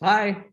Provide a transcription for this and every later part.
Hi.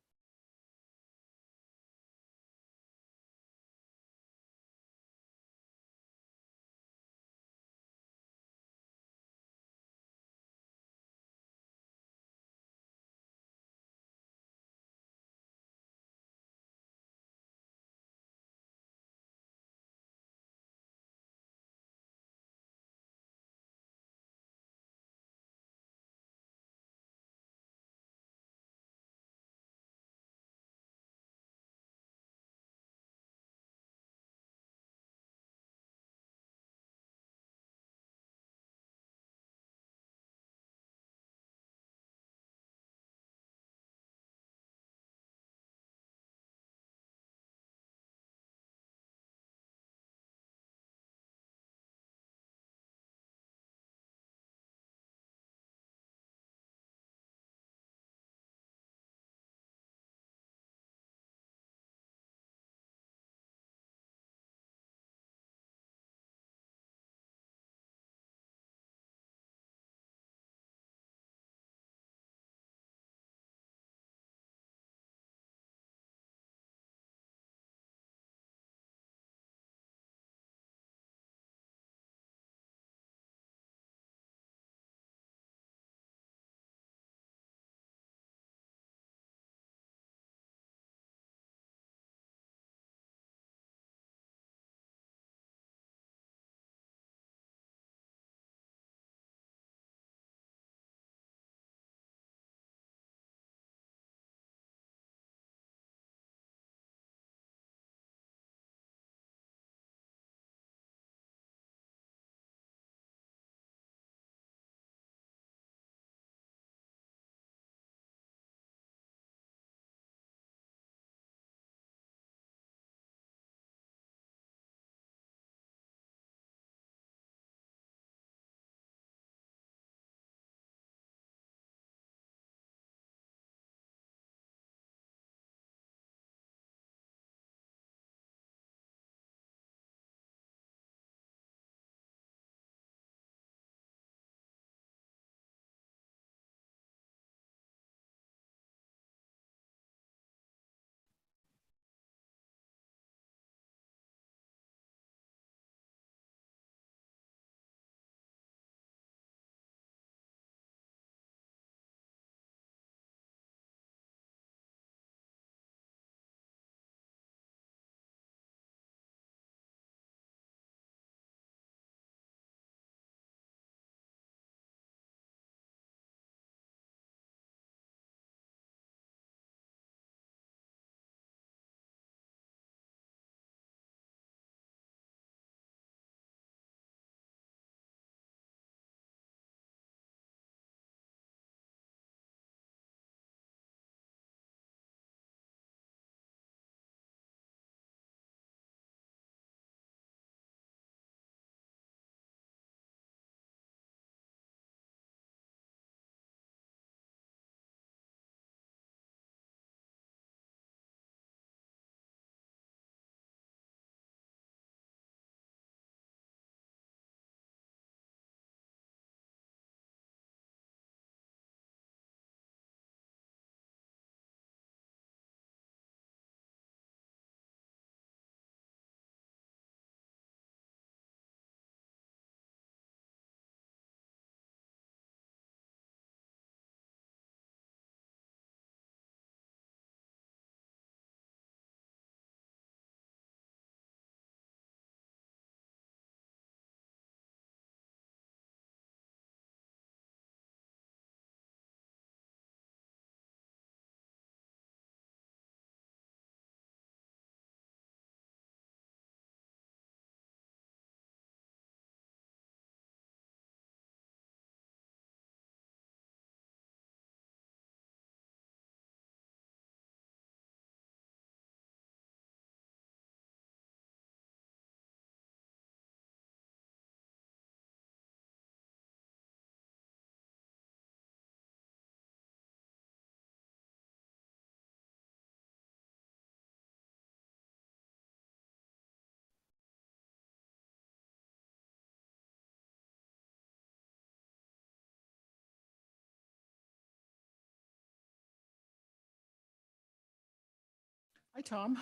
Hi, Tom.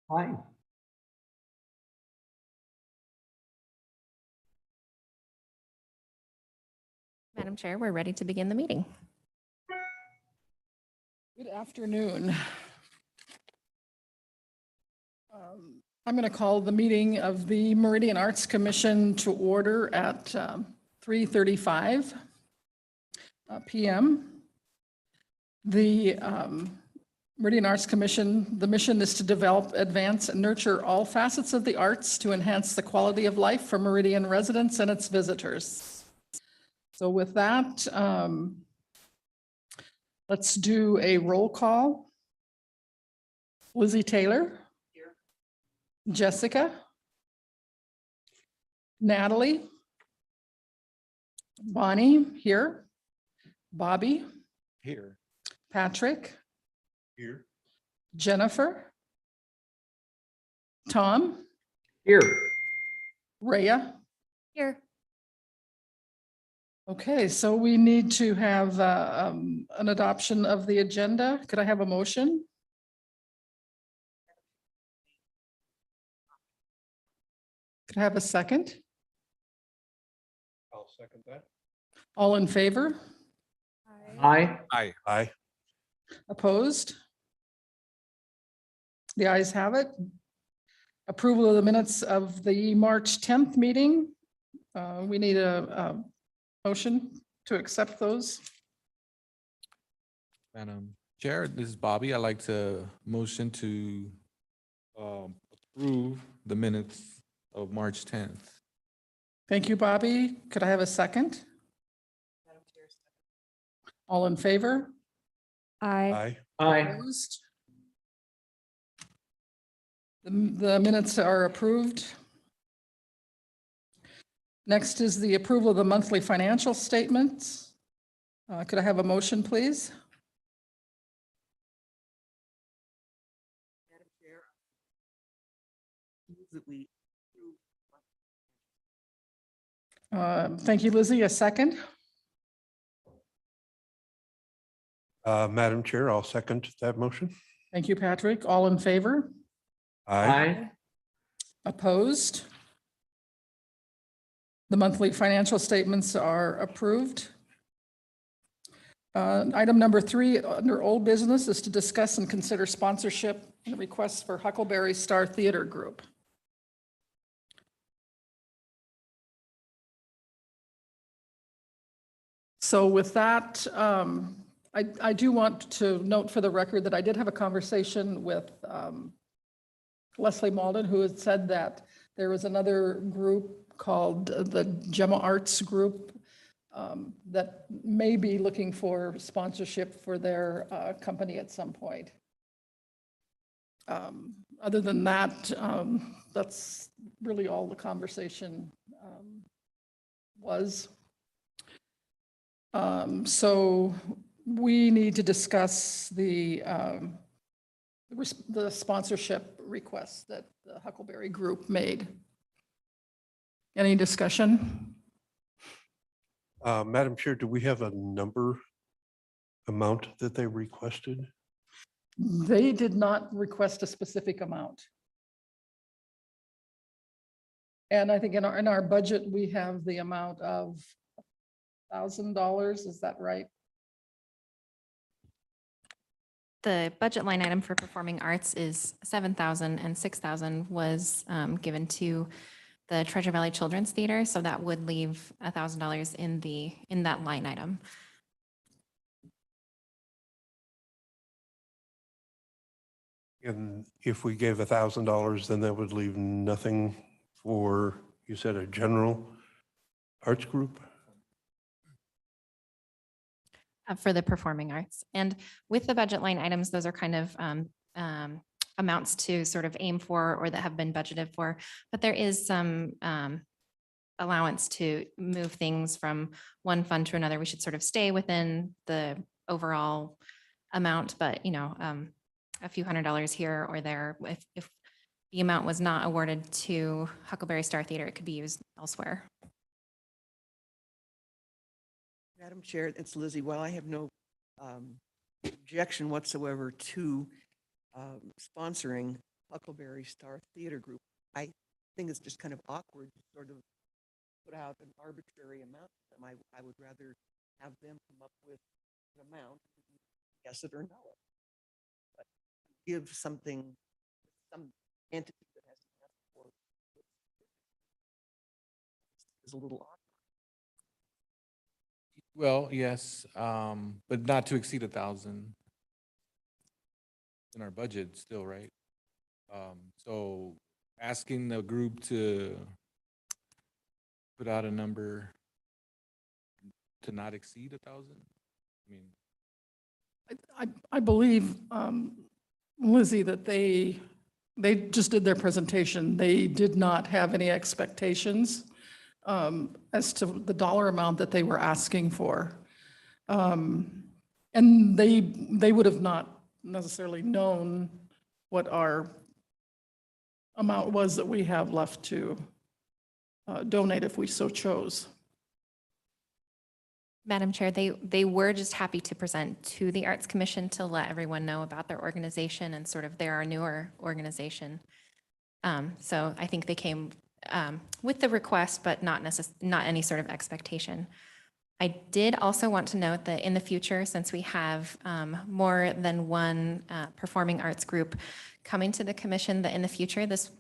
Hi. Madam Chair, we're ready to begin the meeting. Good afternoon. I'm going to call the meeting of the Meridian Arts Commission to order at 3:35 p.m. The Meridian Arts Commission, the mission is to develop, advance, and nurture all facets of the arts to enhance the quality of life for Meridian residents and its visitors. So with that, let's do a roll call. Lizzie Taylor. Here. Jessica. Natalie. Bonnie, here. Bobby. Here. Patrick. Here. Jennifer. Tom. Here. Rhea. Here. Okay, so we need to have an adoption of the agenda. Could I have a motion? Could I have a second? I'll second that. All in favor? Aye. Aye. Aye. Opposed? The ayes have it. Approval of the minutes of the March 10th meeting. We need a motion to accept those. Madam Chair, this is Bobby. I'd like to motion to approve the minutes of March 10th. Thank you, Bobby. Could I have a second? All in favor? Aye. Aye. Opposed? The minutes are approved. Next is the approval of the monthly financial statements. Could I have a motion, please? Madam Chair, move that we approve. Thank you, Lizzie. A second? Madam Chair, I'll second that motion. Thank you, Patrick. All in favor? Aye. Opposed? The monthly financial statements are approved. Item number 3 under old business is to discuss and consider sponsorship and requests for Huckleberry Star Theater Group. So with that, I do want to note for the record that I did have a conversation with Leslie Malden, who had said that there was another group called the Gemma Arts Group that may be looking for sponsorship for their company at some point. Other than that, that's really all the conversation was. So we need to discuss the sponsorship request that the Huckleberry Group made. Any discussion? Madam Chair, do we have a amount that they requested? They did not request a specific amount. And I think in our budget, we have the amount of $1,000. Is that right? The budget line item for performing arts is $7,000 and $6,000 was given to the Treasure Valley Children's Theater. So that would leave $1,000 in that line item. And if we gave $1,000, then that would leave nothing for, you said, a general arts group? For the performing arts. And with the budget line items, those are kind of amounts to sort of aim for or that have been budgeted for. But there is some allowance to move things from one fund to another. We should sort of stay within the overall amount, but you know, a few $100s here or there. If the amount was not awarded to Huckleberry Star Theater, it could be used elsewhere. Madam Chair, it's Lizzie. While I have no objection whatsoever to sponsoring Huckleberry Star Theater Group. I think it's just kind of awkward to sort of put out an arbitrary amount to them. I would rather have them come up with an amount, yes it or no it. But give something, some entity that has asked for it is a little awkward. Well, yes, but not to exceed 1,000 in our budget still, right? So asking the group to put out a number to not exceed 1,000? I mean, I believe, Lizzie, that they just did their presentation. They did not have any expectations as to the dollar amount that they were asking for. And they would have not necessarily known what our amount was that we have left to donate if we so chose. Madam Chair, they were just happy to present to the Arts Commission to let everyone know about their organization and sort of they're our newer organization. So I think they came with the request, but not any sort of expectation. I did also want to note that in the future, since we have more than one performing arts group coming to the commission, that in the future this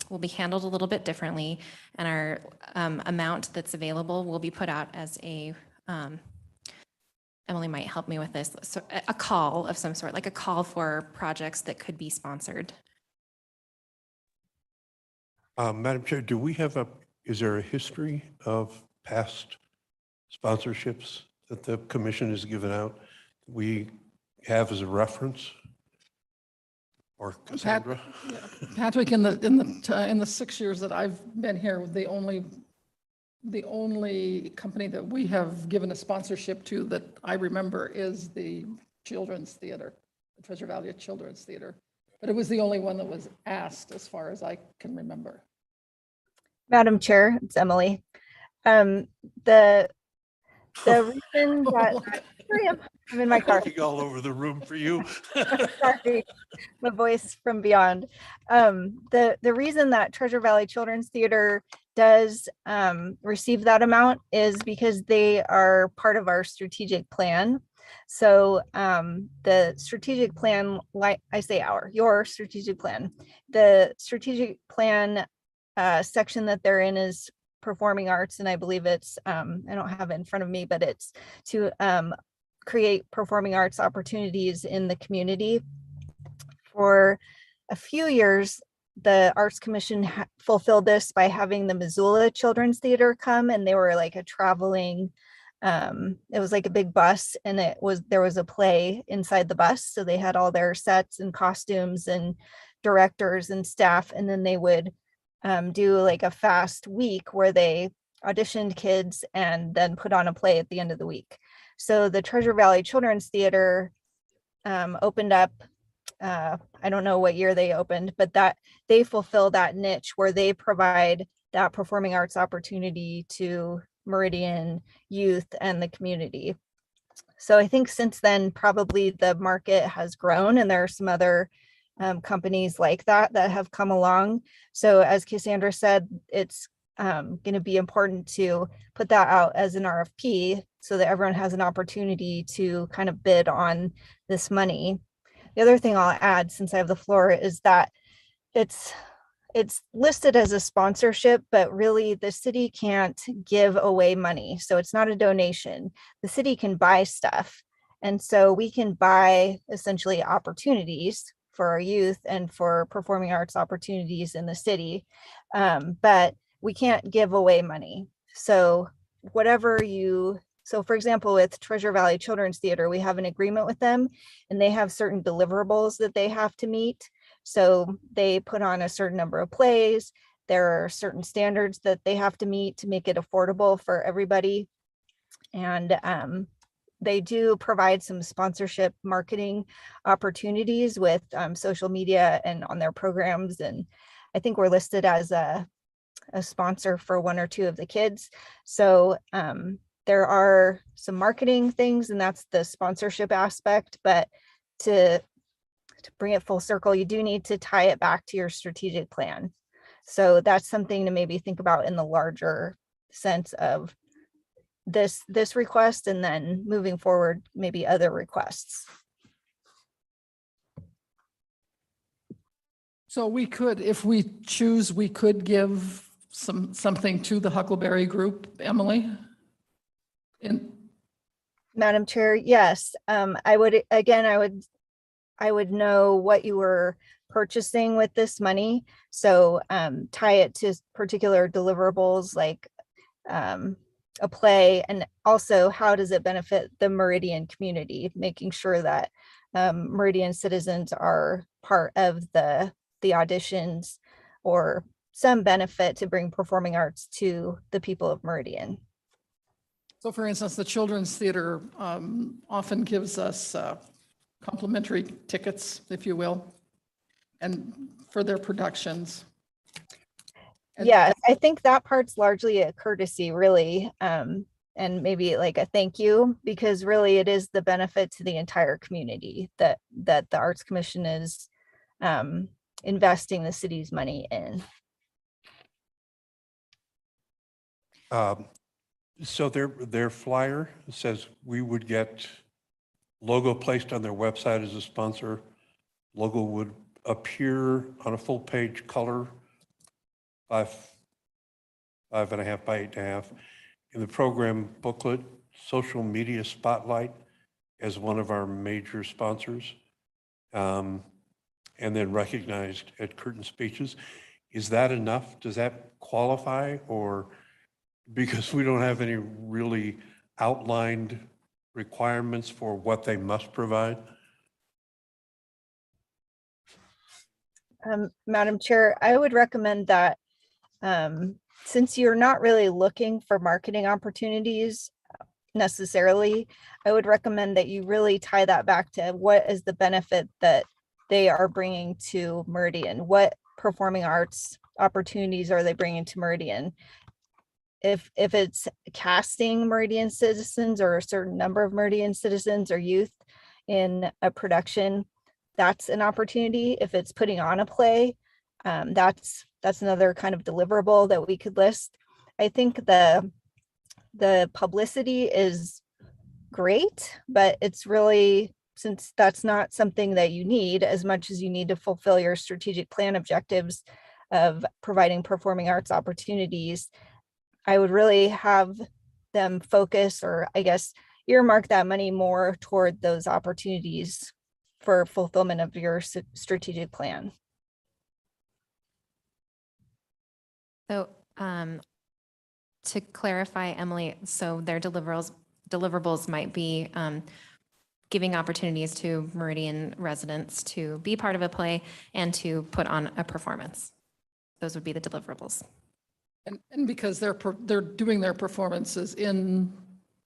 will be handled a little bit differently, and our amount that's available will be put out as a Emily might help me with this, so a call of some sort, like a call for projects that could be sponsored. Madam Chair, do we have is there a history of past sponsorships that the commission has given out we have as a reference? Or Cassandra? Patrick, in the 6 years that I've been here, the only company that we have given a sponsorship to that I remember is the Children's Theater, the Treasure Valley Children's Theater. But it was the only one that was asked as far as I can remember. Madam Chair, it's Emily. The reason that I'm in my car. Looking all over the room for you. Sorry, my voice from beyond. The reason that Treasure Valley Children's Theater does receive that amount is because they are part of our strategic plan. So the strategic plan, like I say your strategic plan, the strategic plan section that they're in is performing arts, and I believe it's I don't have it in front of me, but it's to create performing arts opportunities in the community. For a few years, the Arts Commission fulfilled this by having the Missoula Children's Theater come, and they were like a traveling, it was like a big bus, and there was a play inside the bus. So they had all their sets and costumes and directors and staff, and then they would do like a fast week where they auditioned kids and then put on a play at the end of the week. So the Treasure Valley Children's Theater opened up, I don't know what year they opened, but that they fulfill that niche where they provide that performing arts opportunity to Meridian youth and the community. So I think since then, probably the market has grown, and there are some other companies like that have come along. So as Cassandra said, it's going to be important to put that out as an RFP so that everyone has an opportunity to kind of bid on this money. The other thing I'll add, since I have the floor, is that it's listed as a sponsorship, but really the city can't give away money. So it's not a donation. The city can buy stuff. And so we can buy essentially opportunities for our youth and for performing arts opportunities in the city. But we can't give away money. So so for example, with Treasure Valley Children's Theater, we have an agreement with them, and they have certain deliverables that they have to meet. So they put on a certain number of plays. There are certain standards that they have to meet to make it affordable for everybody. And they do provide some sponsorship marketing opportunities with social media and on their programs. And I think we're listed as a sponsor for one or two of the kids. So there are some marketing things, and that's the sponsorship aspect, but to bring it full circle, you do need to tie it back to your strategic plan. So that's something to maybe think about in the larger sense of this request, and then moving forward, maybe other requests. So we could, if we choose, we could give something to the Huckleberry Group, Emily? Madam Chair, yes, I would know what you were purchasing with this money. So tie it to particular deliverables like a play, and also how does it benefit the Meridian community, making sure that Meridian citizens are part of the auditions, or some benefit to bring performing arts to the people of Meridian. So for instance, the Children's Theater often gives us complimentary tickets, if you will, and for their productions. Yeah, I think that part's largely a courtesy, really, and maybe like a thank you, because really it is the benefit to the entire community that the Arts Commission is investing the city's money in. So their flyer says we would get logo placed on their website as a sponsor. Logo would appear on a full page color, 5.5 by 8.5, in the program booklet, social media spotlight as one of our major sponsors, and then recognized at curtain speeches. Is that enough? Does that qualify? Or because we don't have any really outlined requirements for what they must provide? Madam Chair, I would recommend that since you're not really looking for marketing opportunities necessarily, I would recommend that you really tie that back to what is the benefit that they are bringing to Meridian. What performing arts opportunities are they bringing to Meridian? If it's casting Meridian citizens, or a certain number of Meridian citizens or youth in a production, that's an opportunity. If it's putting on a play, that's another kind of deliverable that we could list. I think the publicity is great, but it's really, since that's not something that you need as much as you need to fulfill your strategic plan objectives of providing performing arts opportunities, I would really have them focus, or I guess earmark that money more toward those opportunities for fulfillment of your strategic plan. So to clarify, Emily, so their deliverables might be giving opportunities to Meridian residents to be part of a play and to put on a performance. Those would be the deliverables. And because they're doing their performances in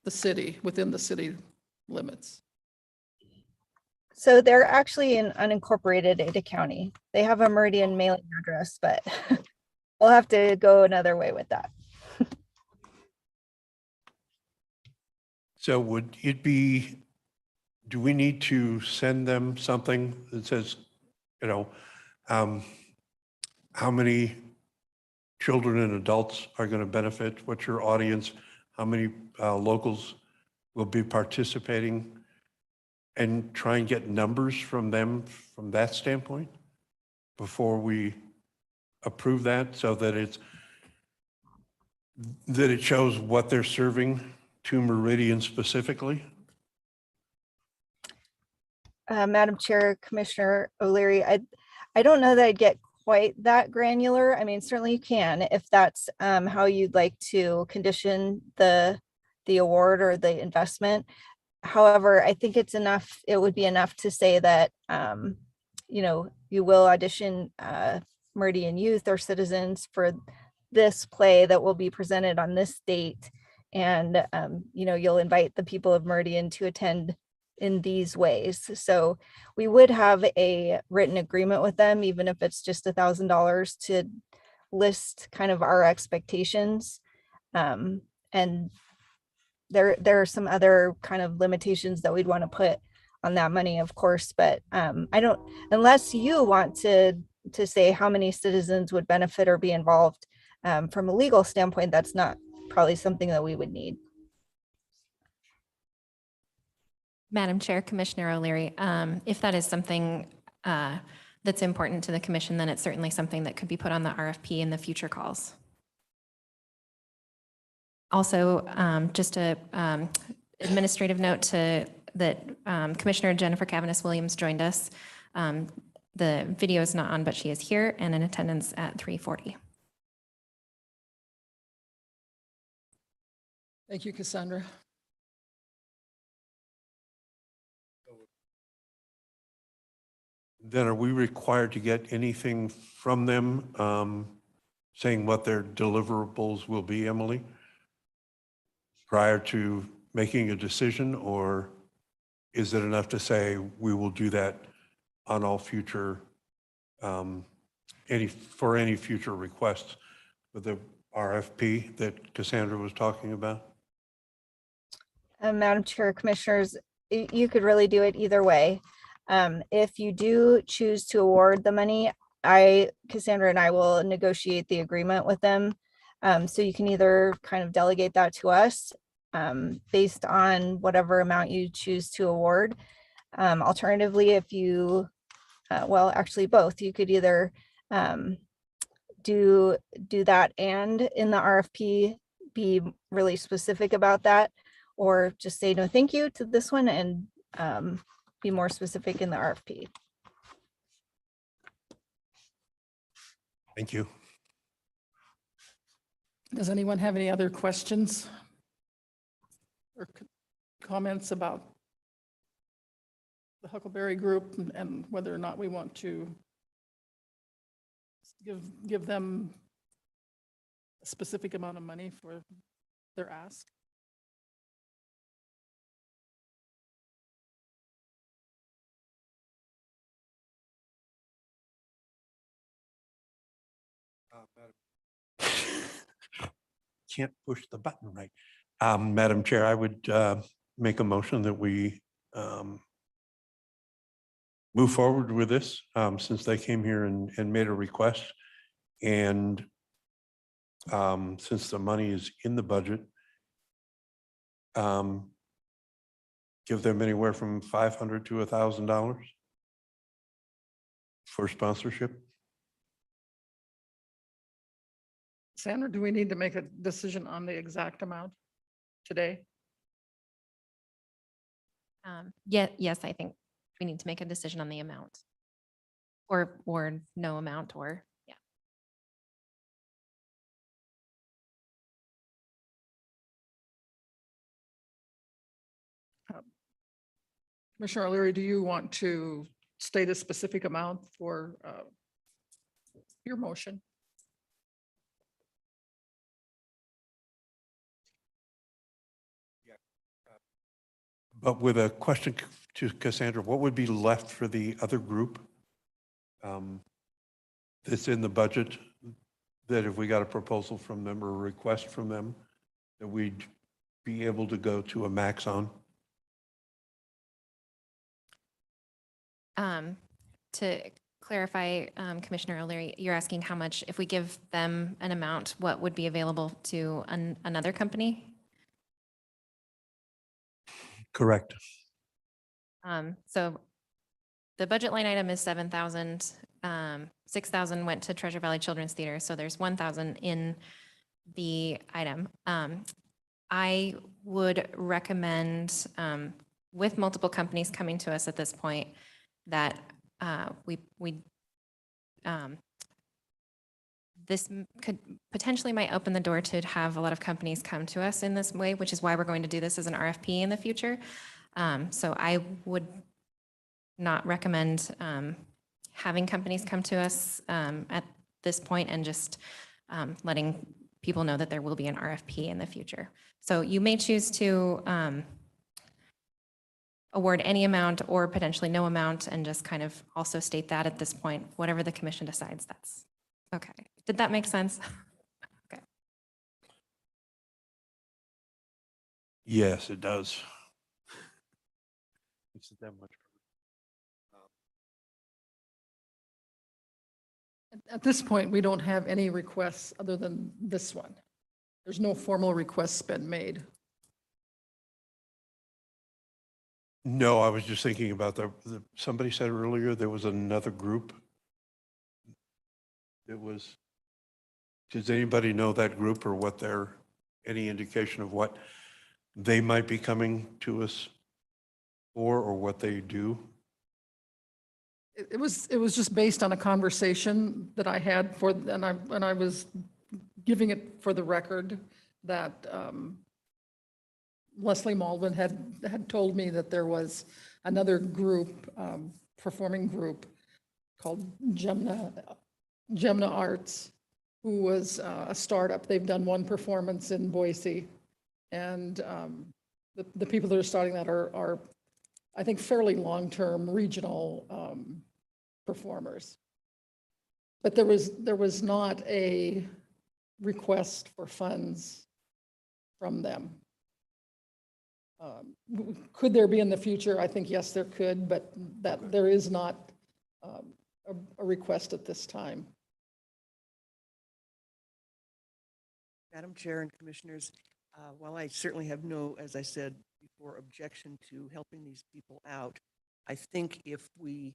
the city, within the city limits. So they're actually in unincorporated Ada County. They have a Meridian mailing address, but we'll have to go another way with that. So would it be, do we need to send them something that says, how many children and adults are going to benefit? What's your audience? How many locals will be participating? And try and get numbers from them from that standpoint before we approve that, so that it shows what they're serving to Meridian specifically? Madam Chair, Commissioner O'Leary, I don't know that I'd get quite that granular. I mean, certainly you can, if that's how you'd like to condition the award or the investment. However, I think it's enough, it would be enough to say that, you will audition Meridian youth or citizens for this play that will be presented on this date. And, you'll invite the people of Meridian to attend in these ways. So we would have a written agreement with them, even if it's just $1,000, to list kind of our expectations. And there are some other kind of limitations that we'd want to put on that money, of course, but I don't, unless you want to say how many citizens would benefit or be involved from a legal standpoint, that's not probably something that we would need. Madam Chair, Commissioner O'Leary, if that is something that's important to the commission, then it's certainly something that could be put on the RFP in the future calls. Also, just a administrative note that Commissioner Jennifer Cavanis Williams joined us. The video is not on, but she is here and in attendance at 3:40. Thank you, Cassandra. Then are we required to get anything from them saying what their deliverables will be, Emily, prior to making a decision? Or is it enough to say we will do that on all future, for any future requests with the RFP that Cassandra was talking about? Madam Chair, Commissioners, you could really do it either way. If you do choose to award the money, Cassandra and I will negotiate the agreement with them. So you can either kind of delegate that to us based on whatever amount you choose to award. Alternatively, if you, well, actually both, you could either do that and in the RFP be really specific about that, or just say no thank you to this one and be more specific in the RFP. Thank you. Does anyone have any other questions or comments about the Huckleberry Group and whether or not we want to give them a specific amount of money for their ask? Can't push the button right. Madam Chair, I would make a motion that we move forward with this since they came here and made a request. And since the money is in the budget, give them anywhere from $500 to $1,000 for sponsorship. Sandra, do we need to make a decision on the exact amount today? Yes, I think we need to make a decision on the amount or no amount or, yeah. Commissioner O'Leary, do you want to state a specific amount for your motion? But with a question to Cassandra, what would be left for the other group that's in the budget, that if we got a proposal from them or a request from them, that we'd be able to go to a max on? To clarify, Commissioner O'Leary, you're asking how much, if we give them an amount, what would be available to another company? Correct. So the budget line item is 7,000. 6,000 went to Treasure Valley Children's Theater, so there's 1,000 in the item. I would recommend, with multiple companies coming to us at this point, that this could potentially might open the door to have a lot of companies come to us in this way, which is why we're going to do this as an RFP in the future. So I would not recommend having companies come to us at this point and just letting people know that there will be an RFP in the future. So you may choose to award any amount or potentially no amount and just kind of also state that at this point, whatever the commission decides, that's okay. Did that make sense? Yes, it does. Makes it that much. At this point, we don't have any requests other than this one. There's no formal requests been made. No, I was just thinking about somebody said earlier there was another group. It was, does anybody know that group or what any indication of what they might be coming to us for or what they do? It was just based on a conversation that I had and I was giving it for the record that Leslie Malvin had told me that there was another group, performing group called Gemna Arts, who was a startup. They've done one performance in Boise. And the people that are starting that are I think, fairly long-term regional performers. But there was not a request for funds from them. Could there be in the future? I think, yes, there could, but that there is not a request at this time. Madam Chair and Commissioners, while I certainly have no, as I said before, objection to helping these people out, I think if we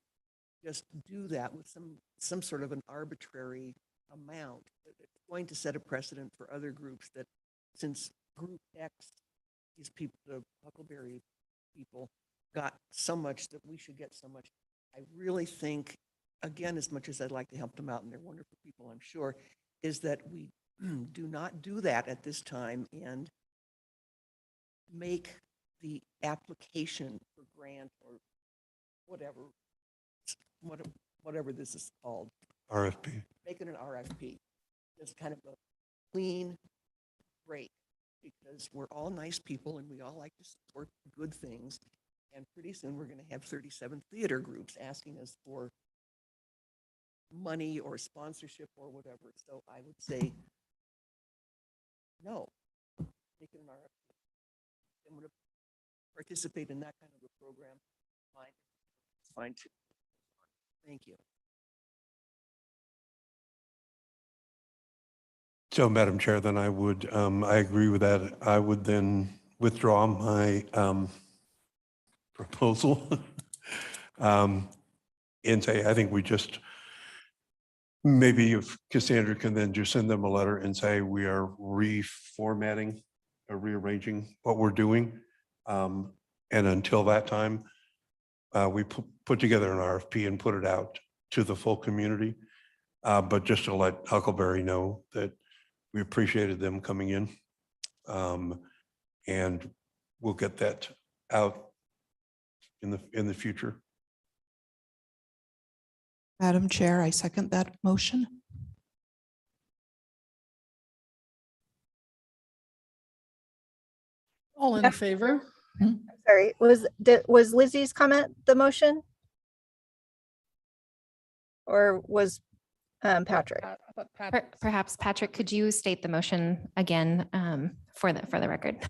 just do that with some sort of an arbitrary amount, it's going to set a precedent for other groups that, since Group X, these people, the Huckleberry people, got so much that we should get so much. I really think, again, as much as I'd like to help them out, and they're wonderful people, I'm sure, is that we do not do that at this time and make the application for grant or whatever this is called. RFP. Make it an RFP. Just kind of a clean break, because we're all nice people and we all like to support good things. And pretty soon we're going to have 37 theater groups asking us for money or sponsorship or whatever. So I would say, no, make it an RFP. I'm going to participate in that kind of a program. Fine. Fine too. Thank you. So, Madam Chair, then I would, I agree with that. I would then withdraw my proposal and say, I think we just, maybe if Cassandra can then just send them a letter and say we are reformatting or rearranging what we're doing. And until that time, we put together an RFP and put it out to the full community. But just to let Huckleberry know that we appreciated them coming in. And we'll get that out in the future. Madam Chair, I second that motion. All in favor? Sorry, was Lizzie's comment the motion? Or was Patrick? I thought Pat- Perhaps, Patrick, could you state the motion again for the record?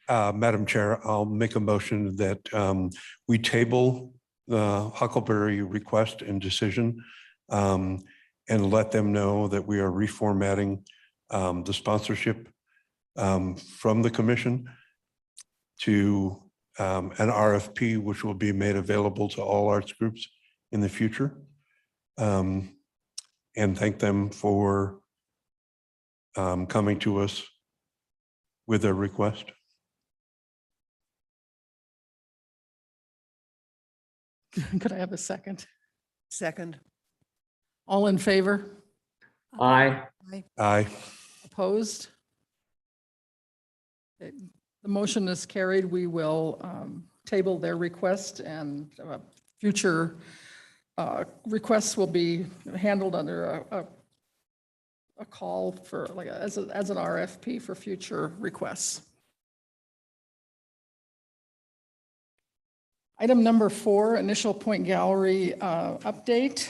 Madam Chair, I'll make a motion that we table the Huckleberry request and decision and let them know that we are reformatting the sponsorship from the commission to an RFP, which will be made available to all arts groups in the future. And thank them for coming to us with their request. Could I have a second? Second. All in favor? Aye. Aye. Opposed? Okay, the motion is carried. We will table their request, and future requests will be handled under a call for like as an RFP for future requests. Item number 4, initial point gallery update.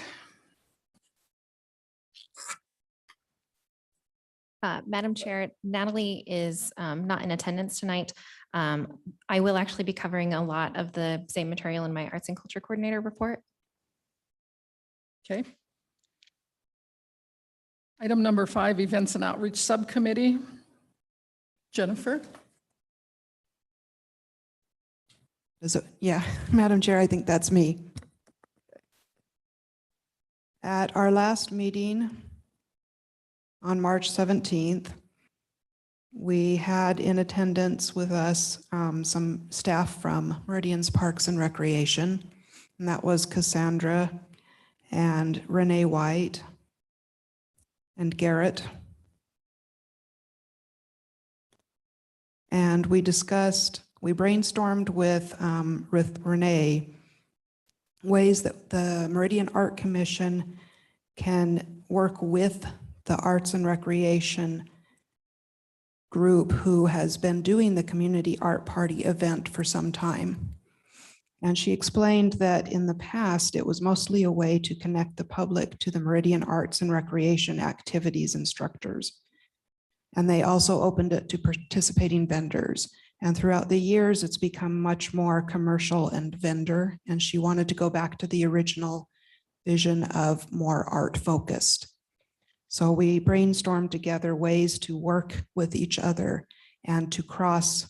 Madam Chair, Natalie is not in attendance tonight. I will actually be covering a lot of the same material in my Arts and Culture Coordinator report. Okay. Item number 5, Events and Outreach Subcommittee. Jennifer? Yeah, Madam Chair, I think that's me. At our last meeting on March 17th, we had in attendance with us some staff from Meridian's Parks and Recreation, and that was Cassandra and Renee White and Garrett. And we brainstormed with Renee ways that the Meridian Art Commission can work with the Arts and Recreation group who has been doing the community art party event for some time. And she explained that in the past, it was mostly a way to connect the public to the Meridian Arts and Recreation activities instructors. And they also opened it to participating vendors. And throughout the years, it's become much more commercial and vendor. And she wanted to go back to the original vision of more art focused. So we brainstormed together ways to work with each other and to cross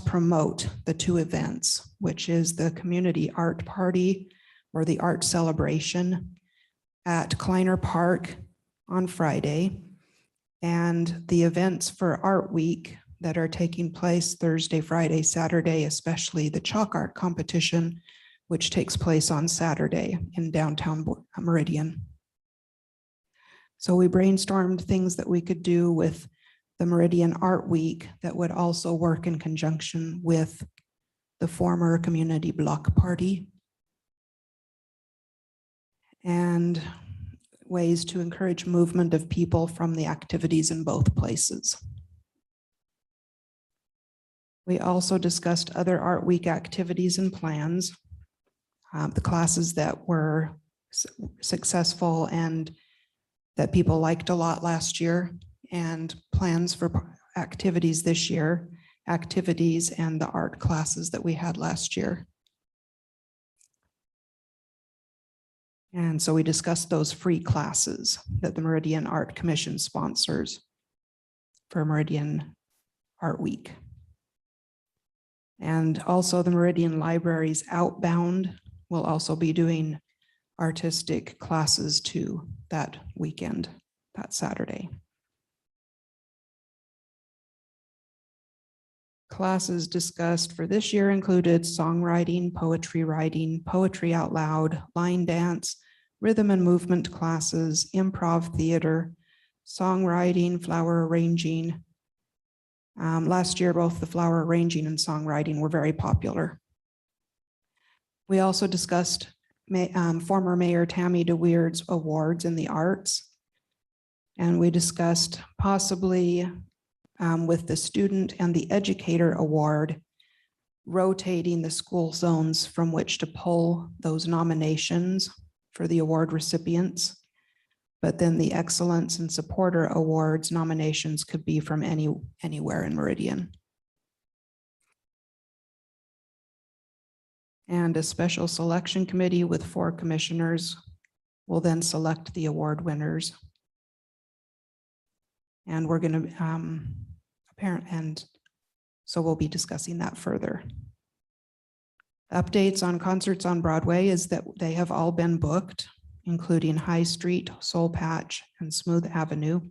promote the two events, which is the community art party or the art celebration at Kleiner Park on Friday, and the events for Art Week that are taking place Thursday, Friday, Saturday, especially the chalk art competition, which takes place on Saturday in downtown Meridian. So we brainstormed things that we could do with the Meridian Art Week that would also work in conjunction with the former community block party, and ways to encourage movement of people from the activities in both places. We also discussed other Art Week activities and plans, the classes that were successful and that people liked a lot last year, and plans for activities this year, activities and the art classes that we had last year. And so we discussed those free classes that the Meridian Art Commission sponsors for Meridian Art Week. And also the Meridian Libraries Outbound will also be doing artistic classes too that weekend, that Saturday. Classes discussed for this year included songwriting, poetry writing, poetry out loud, line dance, rhythm and movement classes, improv theater, songwriting, flower arranging. Last year, both the flower arranging and songwriting were very popular. We also discussed former Mayor Tammy DeWeird's awards in the arts. And we discussed possibly with the student and the educator award, rotating the school zones from which to pull those nominations for the award recipients. But then the excellence and supporter awards nominations could be from anywhere in Meridian. And a special selection committee with 4 commissioners will then select the award winners. And we're going to so we'll be discussing that further. Updates on concerts on Broadway is that they have all been booked, including High Street, Soul Patch, and Smooth Avenue.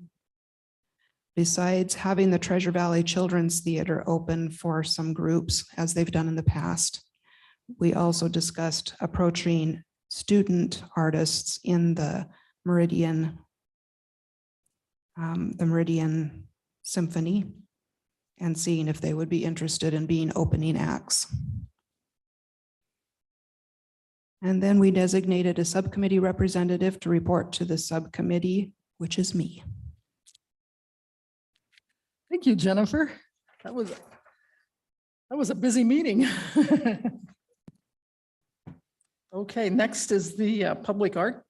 Besides having the Treasure Valley Children's Theater open for some groups, as they've done in the past, we also discussed approaching student artists in the Meridian Symphony and seeing if they would be interested in being opening acts. And then we designated a subcommittee representative to report to the subcommittee, which is me. Thank you, Jennifer. That was a busy meeting. Okay, next is the Public Art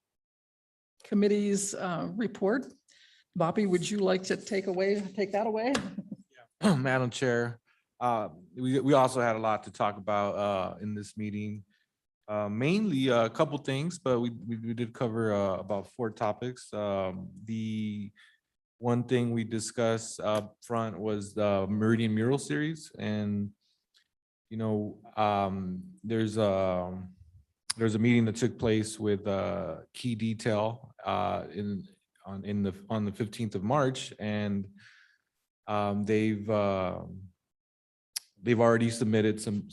Committee's report. Bobby, would you like to take that away? Madam Chair, we also had a lot to talk about in this meeting. Mainly a couple things, but we did cover about 4 topics. The one thing we discussed up front was the Meridian Mural series, and you know, there's a meeting that took place with Key Detail on the 15th of March, and they've already submitted some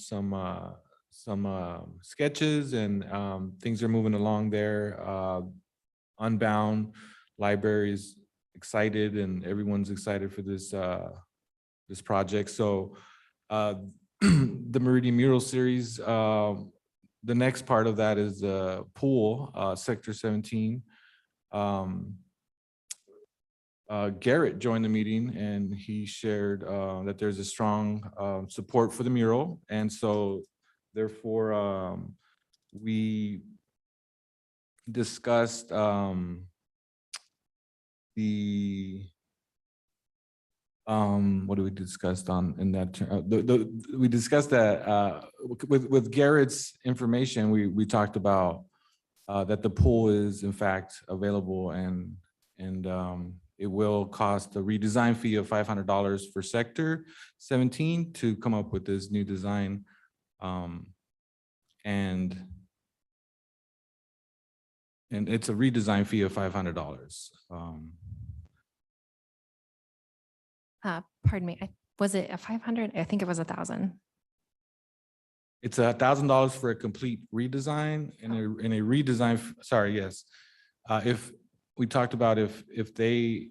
sketches, and things are moving along there. Unbound Libraries excited, and everyone's excited for this project. So the Meridian Mural series, the next part of that is the pool, Sector 17. Garrett joined the meeting, and he shared that there's a strong support for the mural, and so therefore we discussed what do we discussed on in that we discussed that with Garrett's information, we talked about that the pool is in fact available, and it will cost a redesign fee of $500 for Sector 17 to come up with this new design. And it's a redesign fee of $500. Pardon me, was it a 500? I think it was 1,000. It's $1,000 for a complete redesign, and a redesign. Sorry, yes. If we talked about if they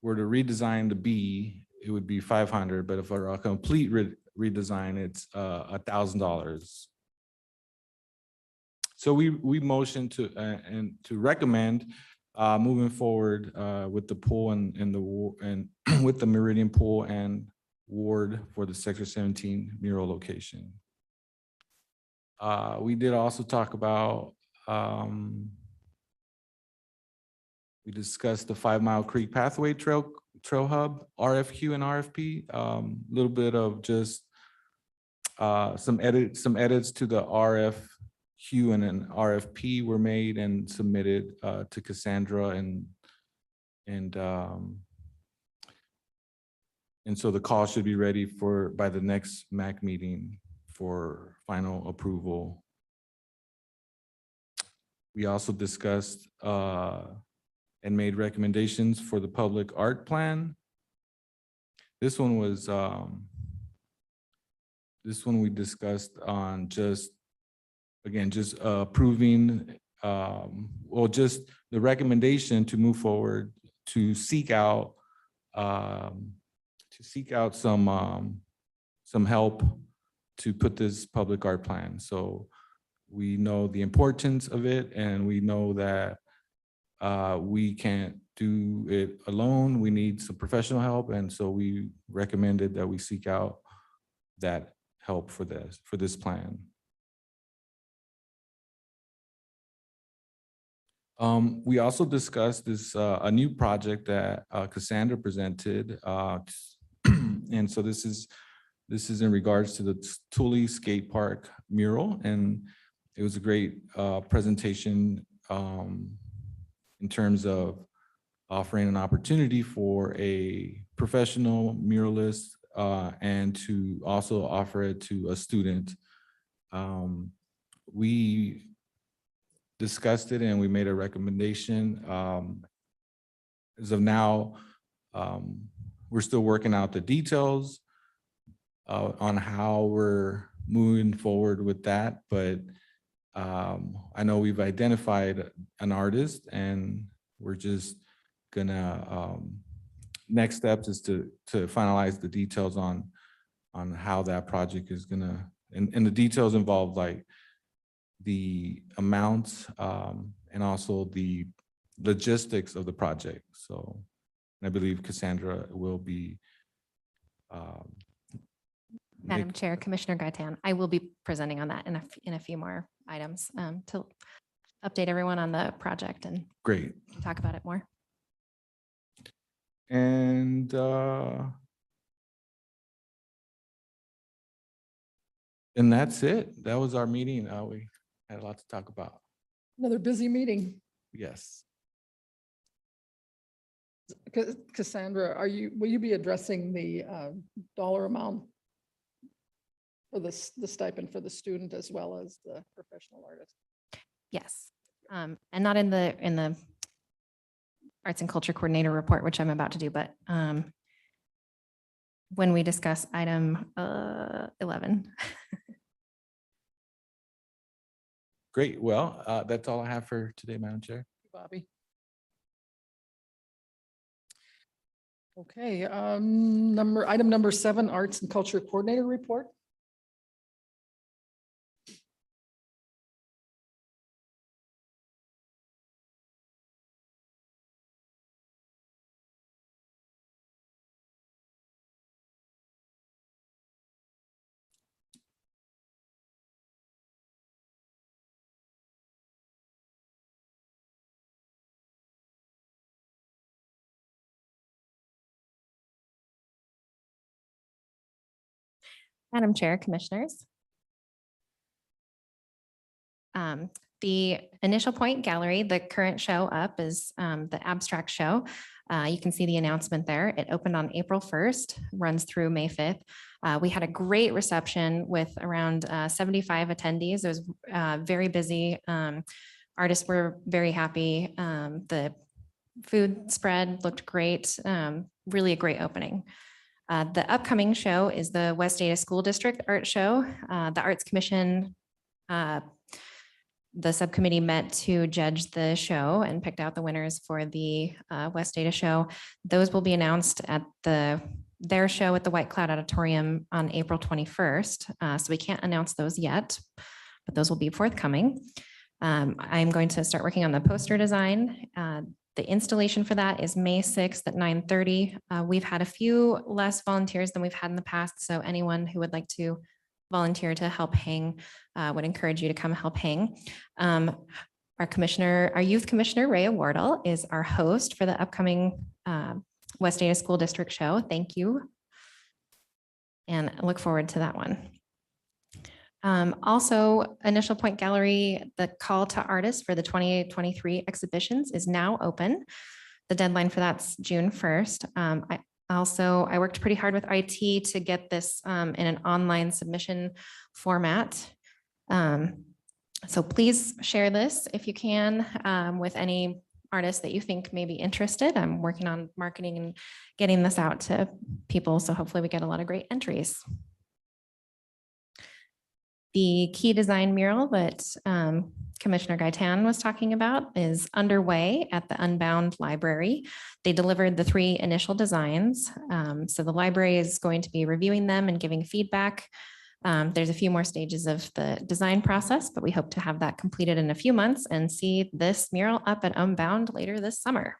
were to redesign the B, it would be 500. But if for a complete redesign, it's $1,000. So we motion to recommend moving forward with the pool and with the Meridian pool and ward for the Sector 17 mural location. We did also talk about, we discussed the 5 Mile Creek Pathway Trail Hub, RFQ and RFP, a little bit of just some edits to the RFQ and an RFP were made and submitted to Cassandra, and so the call should be ready by the next MAC meeting for final approval. We also discussed and made recommendations for the public art plan. This one we discussed on just approving, just the recommendation to move forward to seek out some help to put this public art plan. So we know the importance of it, and we know that we can't do it alone. We need some professional help, and so we recommended that we seek out that help for this plan. We also discussed this a new project that Cassandra presented, and so this is in regards to the Tully Skate Park mural, and it was a great presentation in terms of offering an opportunity for a professional muralist and to also offer it to a student. We discussed it and we made a recommendation. As of now, we're still working out the details on how we're moving forward with that, but I know we've identified an artist, and we're just gonna, next steps is to finalize the details on how that project is gonna, and the details involve like the amounts and also the logistics of the project. So I believe Cassandra will be Madam Chair, Commissioner Gaitan, I will be presenting on that in a few more items to update everyone on the project and great. talk about it more. And that's it. That was our meeting. We had a lot to talk about. Another busy meeting. Yes. Cassandra, will you be addressing the dollar amount for the stipend for the student as well as the professional artist? Yes. And not in the Arts and Culture Coordinator report, which I'm about to do, but when we discuss item 11. Great. Well, that's all I have for today, Madam Chair. Bobby. Okay, item number 7, Arts and Culture Coordinator report. Madam Chair, Commissioners. The Initial Point Gallery, the current show up is the abstract show. You can see the announcement there. It opened on April 1st, runs through May 5th. We had a great reception with around 75 attendees. It was very busy. Artists were very happy. The food spread looked great. Really a great opening. The upcoming show is the West Ada School District Art Show. The Arts Commission, the subcommittee met to judge the show and picked out the winners for the West Ada show. Those will be announced at their show at the White Cloud Auditorium on April 21st. So we can't announce those yet, but those will be forthcoming. I'm going to start working on the poster design. The installation for that is May 6th at 9:30. We've had a few less volunteers than we've had in the past. So anyone who would like to volunteer to help hang, would encourage you to come help hang. Our youth commissioner, Rhea Wardle, is our host for the upcoming West Ada School District show. Thank you. And I look forward to that one. Also, Initial Point Gallery, the call to artists for the 2023 exhibitions is now open. The deadline for that's June 1st. I worked pretty hard with IT to get this in an online submission format. So please share this if you can with any artists that you think may be interested. I'm working on marketing and getting this out to people. So hopefully we get a lot of great entries. The key design mural that Commissioner Gaitan was talking about is underway at the Unbound Library. They delivered the 3 initial designs. So the library is going to be reviewing them and giving feedback. There's a few more stages of the design process, but we hope to have that completed in a few months and see this mural up at Unbound later this summer.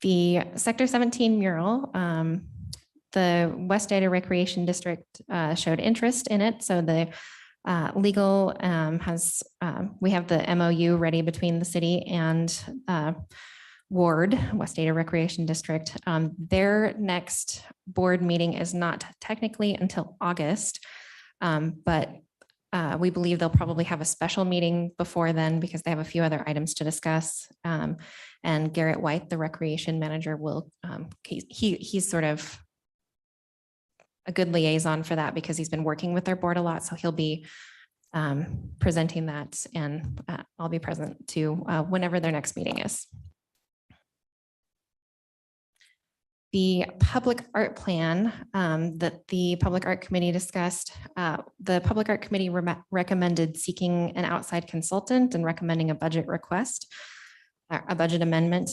The Sector 17 mural, the West Ada Recreation District showed interest in it. So the legal we have the MOU ready between the city and Ward, West Ada Recreation District. Their next board meeting is not technically until August, but we believe they'll probably have a special meeting before then because they have a few other items to discuss. And Garrett White, the recreation manager, will, he's sort of a good liaison for that because he's been working with their board a lot. So he'll be presenting that, and I'll be present too whenever their next meeting is. The public art plan that the Public Art Committee discussed, the Public Art Committee recommended seeking an outside consultant and recommending a budget request, a budget amendment.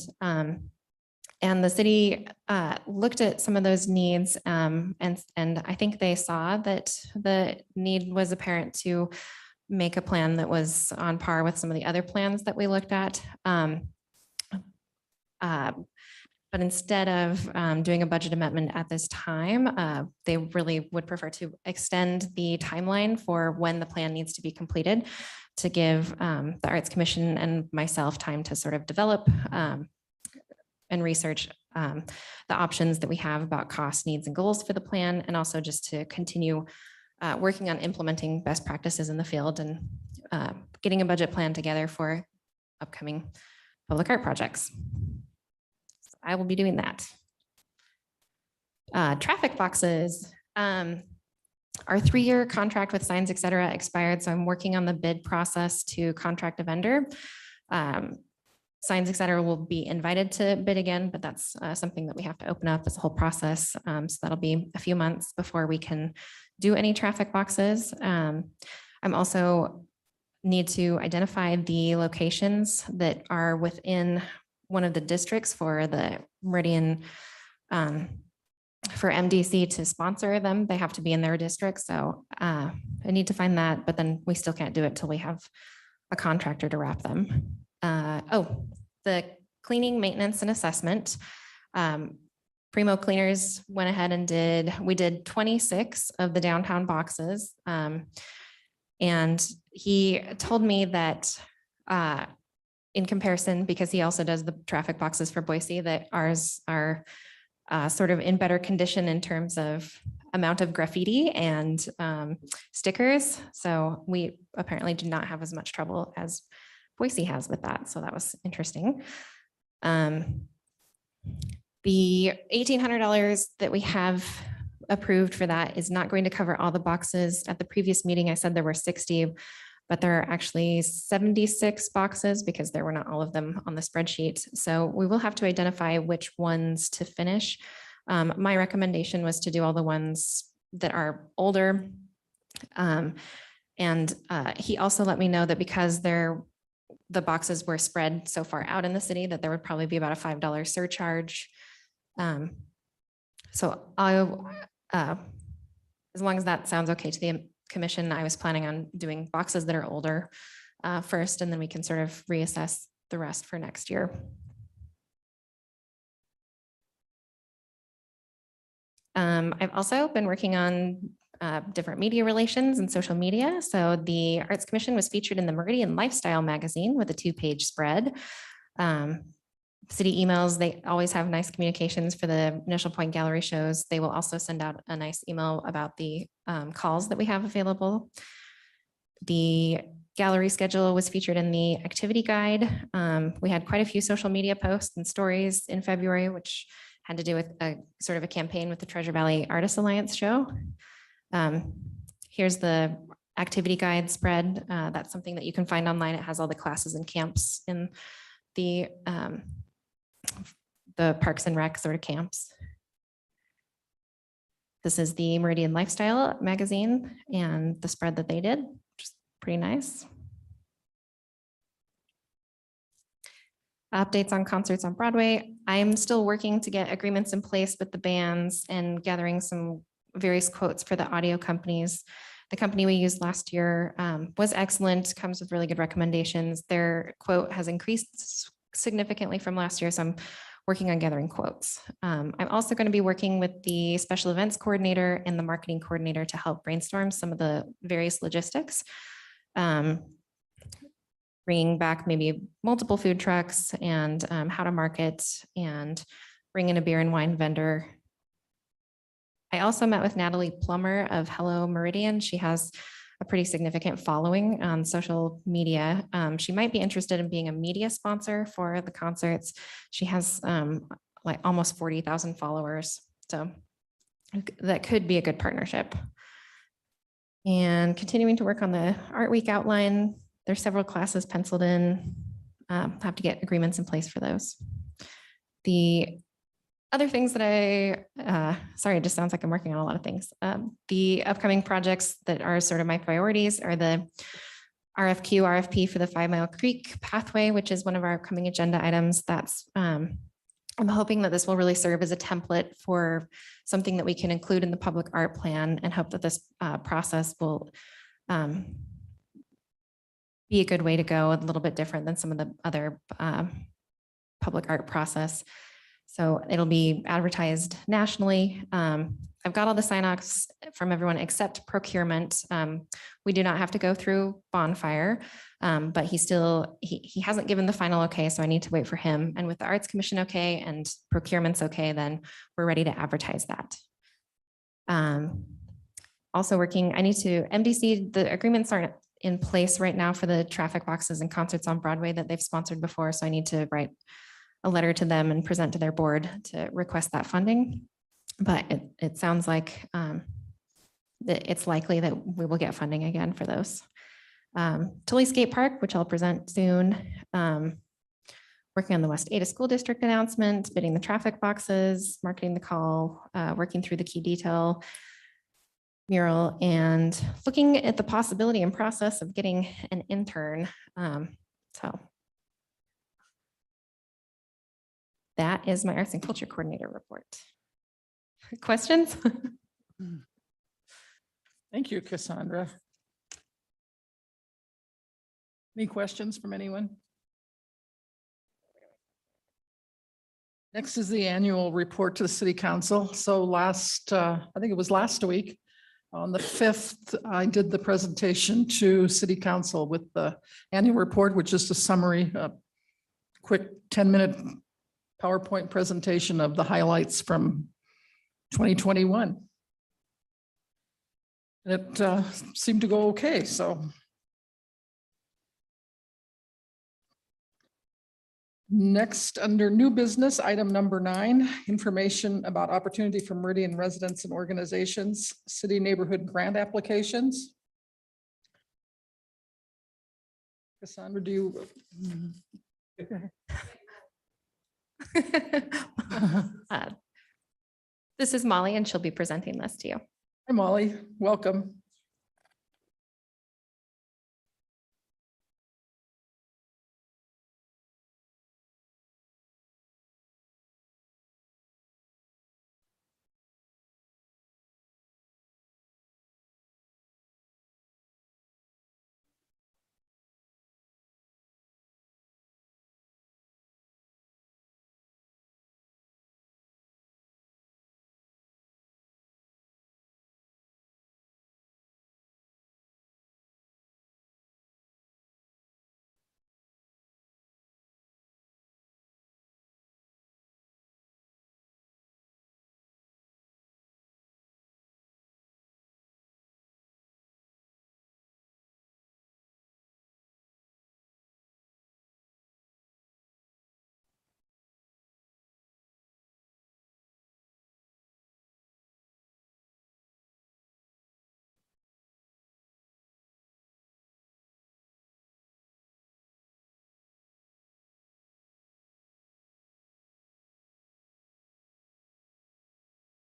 And the city looked at some of those needs, and I think they saw that the need was apparent to make a plan that was on par with some of the other plans that we looked at. But instead of doing a budget amendment at this time, they really would prefer to extend the timeline for when the plan needs to be completed to give the Arts Commission and myself time to sort of develop and research the options that we have about cost, needs, and goals for the plan, and also just to continue working on implementing best practices in the field and getting a budget plan together for upcoming public art projects. So I will be doing that. Traffic boxes. Our 3-year contract with Signs, et cetera, expired, so I'm working on the bid process to contract a vendor. Signs, et cetera, will be invited to bid again, but that's something that we have to open up as a whole process. So that'll be a few months before we can do any traffic boxes. I'm also need to identify the locations that are within one of the districts for the Meridian, for MDC to sponsor them. They have to be in their district. So I need to find that, but then we still can't do it till we have a contractor to wrap them. The cleaning, maintenance, and assessment. Primo Cleaners went ahead and we did 26 of the downtown boxes. And he told me that in comparison, because he also does the traffic boxes for Boise, that ours are sort of in better condition in terms of amount of graffiti and stickers. So we apparently do not have as much trouble as Boise has with that. So that was interesting. The $1,800 that we have approved for that is not going to cover all the boxes. At the previous meeting, I said there were 60, but there are actually 76 boxes because there were not all of them on the spreadsheet. So we will have to identify which ones to finish. My recommendation was to do all the ones that are older. He also let me know that because the boxes were spread so far out in the city that there would probably be about a $5 surcharge. So as long as that sounds okay to the commission, I was planning on doing boxes that are older first, and then we can sort of reassess the rest for next year. I've also been working on different media relations and social media. So the Arts Commission was featured in the Meridian Lifestyle magazine with a 2-page spread. City emails, they always have nice communications for the Initial Point Gallery shows. They will also send out a nice email about the calls that we have available. The gallery schedule was featured in the activity guide. We had quite a few social media posts and stories in February, which had to do with a sort of a campaign with the Treasure Valley Artists Alliance show. Here's the activity guide spread. That's something that you can find online. It has all the classes and camps in the Parks and Rec sort of camps. This is the Meridian Lifestyle magazine and the spread that they did, which is pretty nice. Updates on concerts on Broadway. I'm still working to get agreements in place with the bands and gathering some various quotes for the audio companies. The company we used last year was excellent, comes with really good recommendations. Their quote has increased significantly from last year, so I'm working on gathering quotes. I'm also going to be working with the special events coordinator and the marketing coordinator to help brainstorm some of the various logistics. Bringing back maybe multiple food trucks and how to market and bring in a beer and wine vendor. I also met with Natalie Plummer of Hello Meridian. She has a pretty significant following on social media. She might be interested in being a media sponsor for the concerts. She has like almost 40,000 followers. So that could be a good partnership. And continuing to work on the Art Week outline. There's several classes penciled in. Have to get agreements in place for those. The other things that sorry, it just sounds like I'm working on a lot of things. The upcoming projects that are sort of my priorities are the RFP for the 5 Mile Creek pathway, which is one of our upcoming agenda items. That's I'm hoping that this will really serve as a template for something that we can include in the public art plan, and hope that this process will be a good way to go, a little bit different than some of the other public art process. So it'll be advertised nationally. I've got all the sign-offs from everyone except procurement. We do not have to go through Bonfire, but he hasn't given the final okay, so I need to wait for him. And with the Arts Commission okay and procurement's okay, then we're ready to advertise that. Also working, I need to MDC, the agreements aren't in place right now for the traffic boxes and concerts on Broadway that they've sponsored before, so I need to write a letter to them and present to their board to request that funding. But it sounds like that it's likely that we will get funding again for those. Tully Skate Park, which I'll present soon. Working on the West Ada School District announcement, bidding the traffic boxes, marketing the call, working through the key detail mural, and looking at the possibility and process of getting an intern. So that is my arts and culture coordinator report. Questions? Thank you, Cassandra. Any questions from anyone? Next is the annual report to the City Council. So I think it was last week, on the 5th, I did the presentation to City Council with the annual report, which is a summary, a quick 10-minute PowerPoint presentation of the highlights from 2021. It seemed to go okay, so. Next, under new business, item number 9, information about opportunity for Meridian residents and organizations, city neighborhood grant applications. Cassandra, do you? This is Molly, and she'll be presenting this to you. Hi, Molly. Welcome.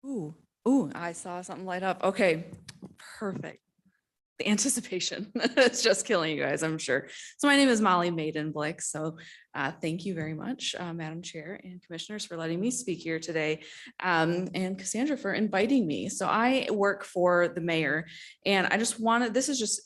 Ooh, I saw something light up. Okay, perfect. The anticipation is just killing you guys, I'm sure. So my name is Molly Maiden-Blick. So thank you very much, Madam Chair and Commissioners, for letting me speak here today, and Cassandra for inviting me. So I work for the mayor, and I just wanted, this is just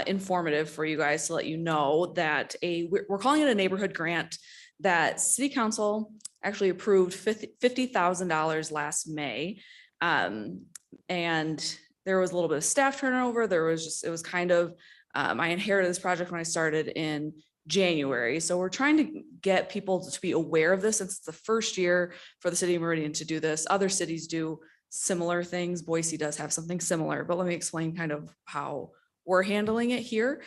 informative for you guys to let you know that we're calling it a neighborhood grant that City Council actually approved $50,000 last May. And there was a little bit of staff turnover. It was kind of, I inherited this project when I started in January. So we're trying to get people to be aware of this, since it's the first year for the city of Meridian to do this. Other cities do similar things. Boise does have something similar, but let me explain kind of how we're handling it here.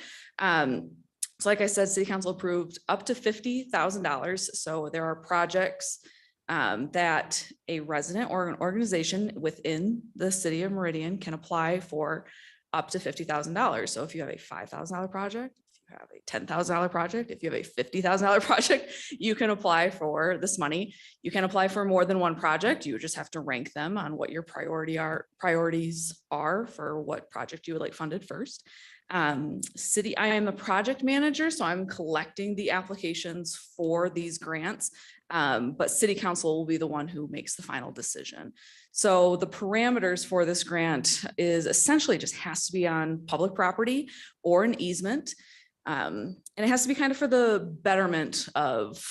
So like I said, City Council approved up to $50,000. So there are projects that a resident or an organization within the city of Meridian can apply for up to $50,000. So if you have a $5,000 project, if you have a $10,000 project, if you have a $50,000 project, you can apply for this money. You can apply for more than one project. You just have to rank them on what your priorities are for what project you would like funded first. I am the project manager, so I'm collecting the applications for these grants, but City Council will be the one who makes the final decision. So the parameters for this grant is essentially just has to be on public property or an easement. And it has to be kind of for the betterment of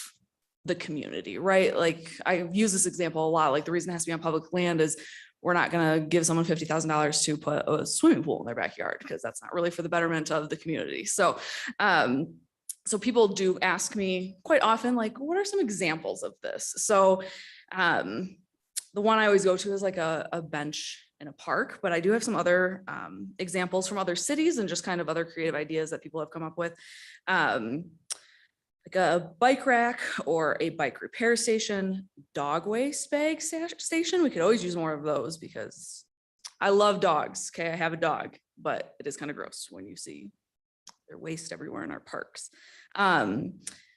the community, right? Like I use this example a lot. Like the reason it has to be on public land is we're not going to give someone $50,000 to put a swimming pool in their backyard because that's not really for the betterment of the community. So, so people do ask me quite often, like, what are some examples of this? So, the one I always go to is like a bench in a park, but I do have some other examples from other cities and just kind of other creative ideas that people have come up with. Like a bike rack or a bike repair station, dog waste bag station. We could always use more of those because I love dogs. Okay, I have a dog, but it is kind of gross when you see their waste everywhere in our parks.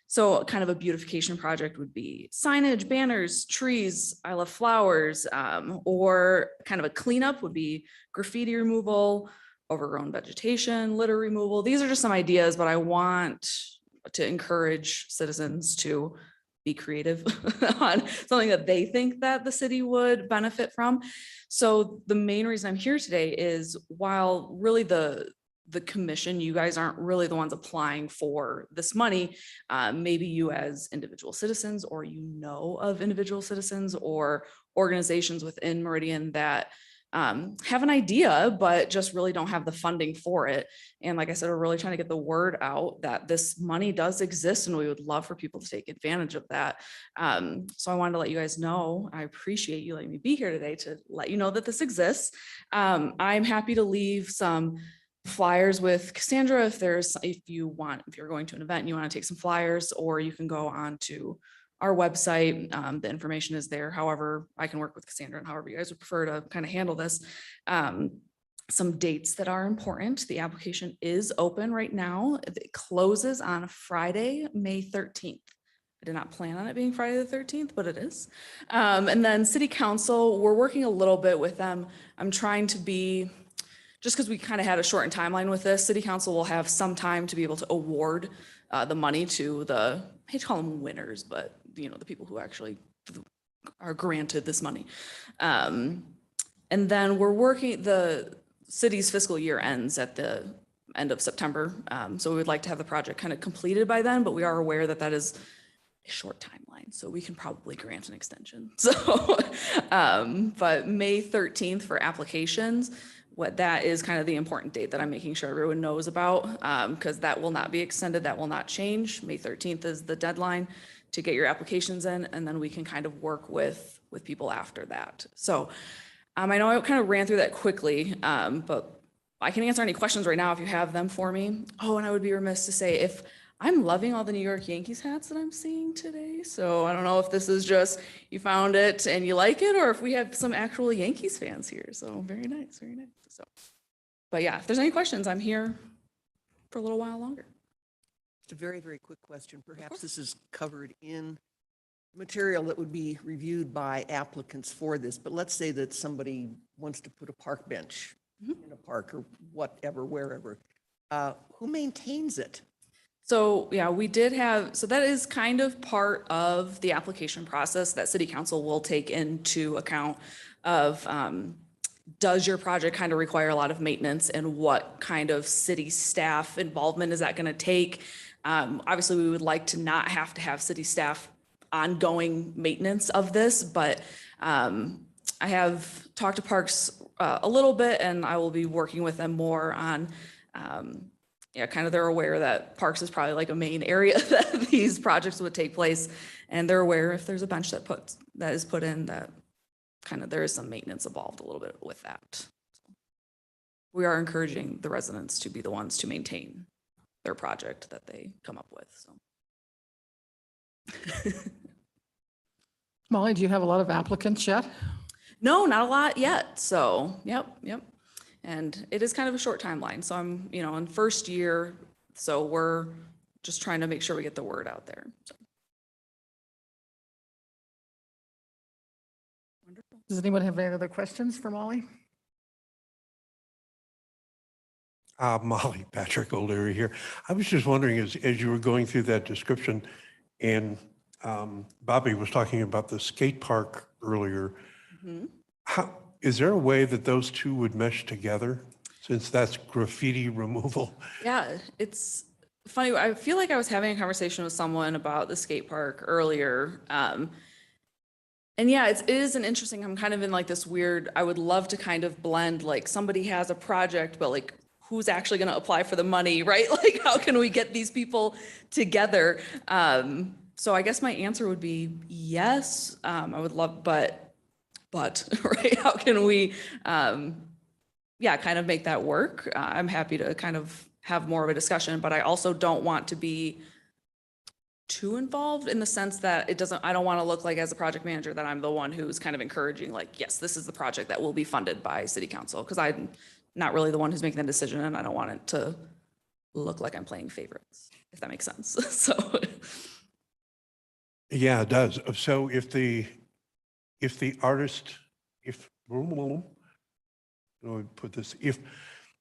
So kind of a beautification project would be signage, banners, trees, I love flowers, or kind of a cleanup would be graffiti removal, overgrown vegetation, litter removal. These are just some ideas, but I want to encourage citizens to be creative on something that they think that the city would benefit from. So the main reason I'm here today is while really the commission, you guys aren't really the ones applying for this money. Maybe you as individual citizens, or you know of individual citizens or organizations within Meridian that have an idea, but just really don't have the funding for it. And like I said, we're really trying to get the word out that this money does exist and we would love for people to take advantage of that. So I wanted to let you guys know, I appreciate you letting me be here today to let you know that this exists. I'm happy to leave some flyers with Cassandra if you're going to an event and you want to take some flyers, or you can go on to our website. The information is there. However, I can work with Cassandra and however you guys would prefer to kind of handle this. Some dates that are important. The application is open right now. It closes on Friday, May 13th. I did not plan on it being Friday the 13th, but it is. And then City Council, we're working a little bit with them. I'm trying to be, just because we kind of had a shortened timeline with this, City Council will have some time to be able to award the money to the, I hate to call them winners, but you know, the people who actually are granted this money. And then we're working, the city's fiscal year ends at the end of September. So we would like to have the project kind of completed by then, but we are aware that that is a short timeline, so we can probably grant an extension. So, but May 13th for applications, that is kind of the important date that I'm making sure everyone knows about, because that will not be extended, that will not change. May 13th is the deadline to get your applications in, and then we can kind of work with people after that. So I know I kind of ran through that quickly, but I can answer any questions right now if you have them for me. Oh, and I would be remiss to say, if I'm loving all the New York Yankees hats that I'm seeing today. So I don't know if this is just, you found it and you like it, or if we have some actual Yankees fans here. So very nice, very nice. So, but yeah, if there's any questions, I'm here for a little while longer. Just a very, very quick question. Perhaps this is covered in material that would be reviewed by applicants for this, but let's say that somebody wants to put a park bench in a park or whatever, wherever. Who maintains it? So yeah, we did have, so that is kind of part of the application process that City Council will take into account of, does your project kind of require a lot of maintenance, and what kind of city staff involvement is that going to take? Obviously, we would like to not have to have city staff ongoing maintenance of this, but I have talked to Parks a little bit, and I will be working with them more on, yeah, kind of they're aware that Parks is probably like a main area that these projects would take place, and they're aware if there's a bench that is put in, that kind of there is some maintenance involved a little bit with that. We are encouraging the residents to be the ones to maintain their project that they come up with. So. Molly, do you have a lot of applicants yet? No, not a lot yet. So, yep. And it is kind of a short timeline. So I'm, in first year, so we're just trying to make sure we get the word out there. So. Wonderful. Does anyone have any other questions for Molly? Molly, Patrick O'Leary here. I was just wondering, as you were going through that description, and Bobby was talking about the skate park earlier, is there a way that those two would mesh together, since that's graffiti removal? Yeah, it's funny, I feel like I was having a conversation with someone about the skate park earlier. And yeah, it is an interesting, I'm kind of in like this weird, I would love to kind of blend, like somebody has a project, but like who's actually going to apply for the money, right? Like how can we get these people together? So I guess my answer would be yes. I would love, but right, how can we, yeah, kind of make that work? I'm happy to kind of have more of a discussion, but I also don't want to be too involved in the sense that I don't want to look like as a project manager that I'm the one who's kind of encouraging, like, yes, this is the project that will be funded by city council, because I'm not really the one who's making the decision, and I don't want it to look like I'm playing favorites, if that makes sense. So Yeah, it does. So if the artist, if, how do I put this? If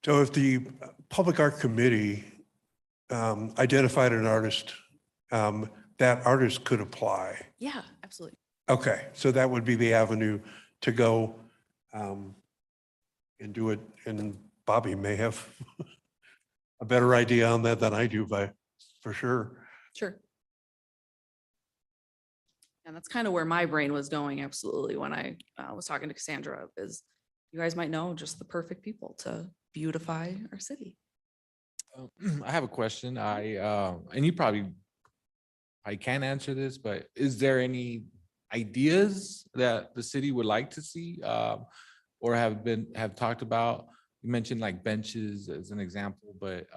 the Public Art Committee identified an artist, that artist could apply. yeah, absolutely. Okay, so that would be the avenue to go and do it. And Bobby may have a better idea on that than I do, for sure. Sure. And that's kind of where my brain was going, absolutely, when I was talking to Cassandra, is you guys might know just the perfect people to beautify our city. I have a question. And you probably, I can't answer this, but is there any ideas that the city would like to see or have talked about? You mentioned like benches as an example, but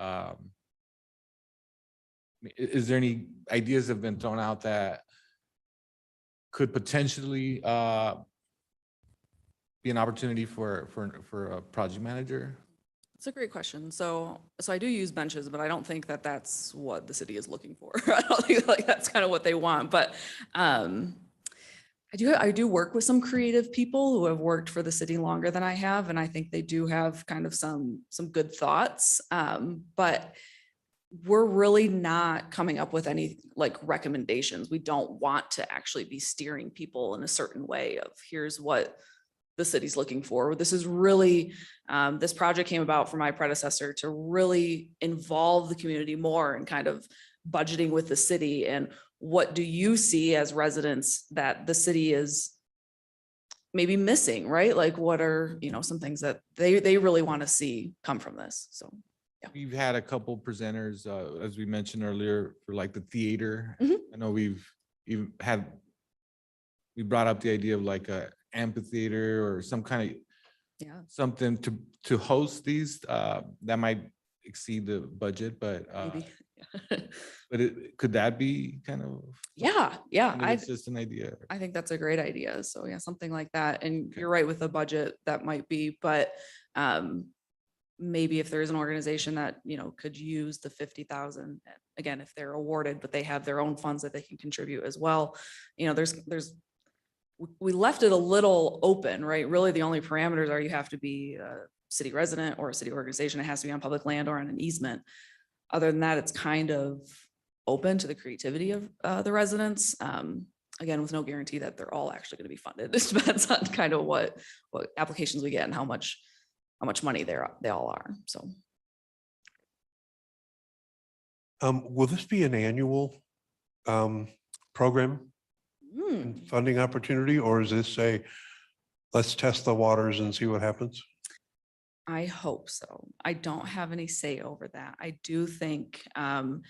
is there any ideas that have been thrown out that could potentially be an opportunity for a project manager? It's a great question. So I do use benches, but I don't think that that's what the city is looking for. I don't think like that's kind of what they want, but I do work with some creative people who have worked for the city longer than I have, and I think they do have kind of some good thoughts. But we're really not coming up with any like recommendations. We don't want to actually be steering people in a certain way of here's what the city's looking for. This is really, this project came about from my predecessor to really involve the community more and kind of budgeting with the city. And what do you see as residents that the city is maybe missing, right? Like what are, some things that they really want to see come from this. So. Yeah. We've had a couple presenters, as we mentioned earlier, for like the theater. Mhm. I know we brought up the idea of like a amphitheater or some kind of something to host these that might exceed the budget, but Maybe. but could that be kind of Yeah. it's just an idea. I think that's a great idea. So yeah, something like that. And you're right with the budget, that might be, but maybe if there's an organization that, could use the 50,000, again, if they're awarded, but they have their own funds that they can contribute as well. We left it a little open, right? Really the only parameters are you have to be a city resident or a city organization. It has to be on public land or on an easement. Other than that, it's kind of open to the creativity of the residents. Again, with no guarantee that they're all actually going to be funded. It depends on kind of what applications we get and how much money they all are. So. Will this be an annual program Mm. funding opportunity, or is this let's test the waters and see what happens? I hope so. I don't have any say over that. I do think the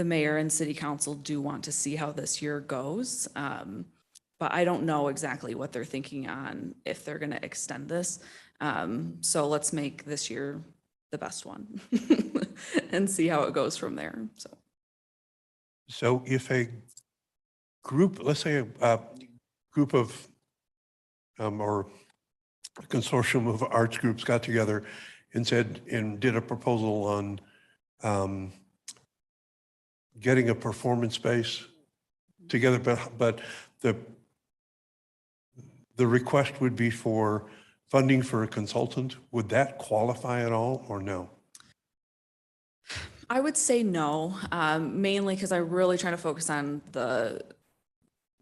mayor and city council do want to see how this year goes. But I don't know exactly what they're thinking on if they're going to extend this. So let's make this year the best one and see how it goes from there. So if a group, let's say a group of or a consortium of arts groups got together and did a proposal on getting a performance space together, but the request would be for funding for a consultant. Would that qualify at all or no? I would say no, mainly because I'm really trying to focus on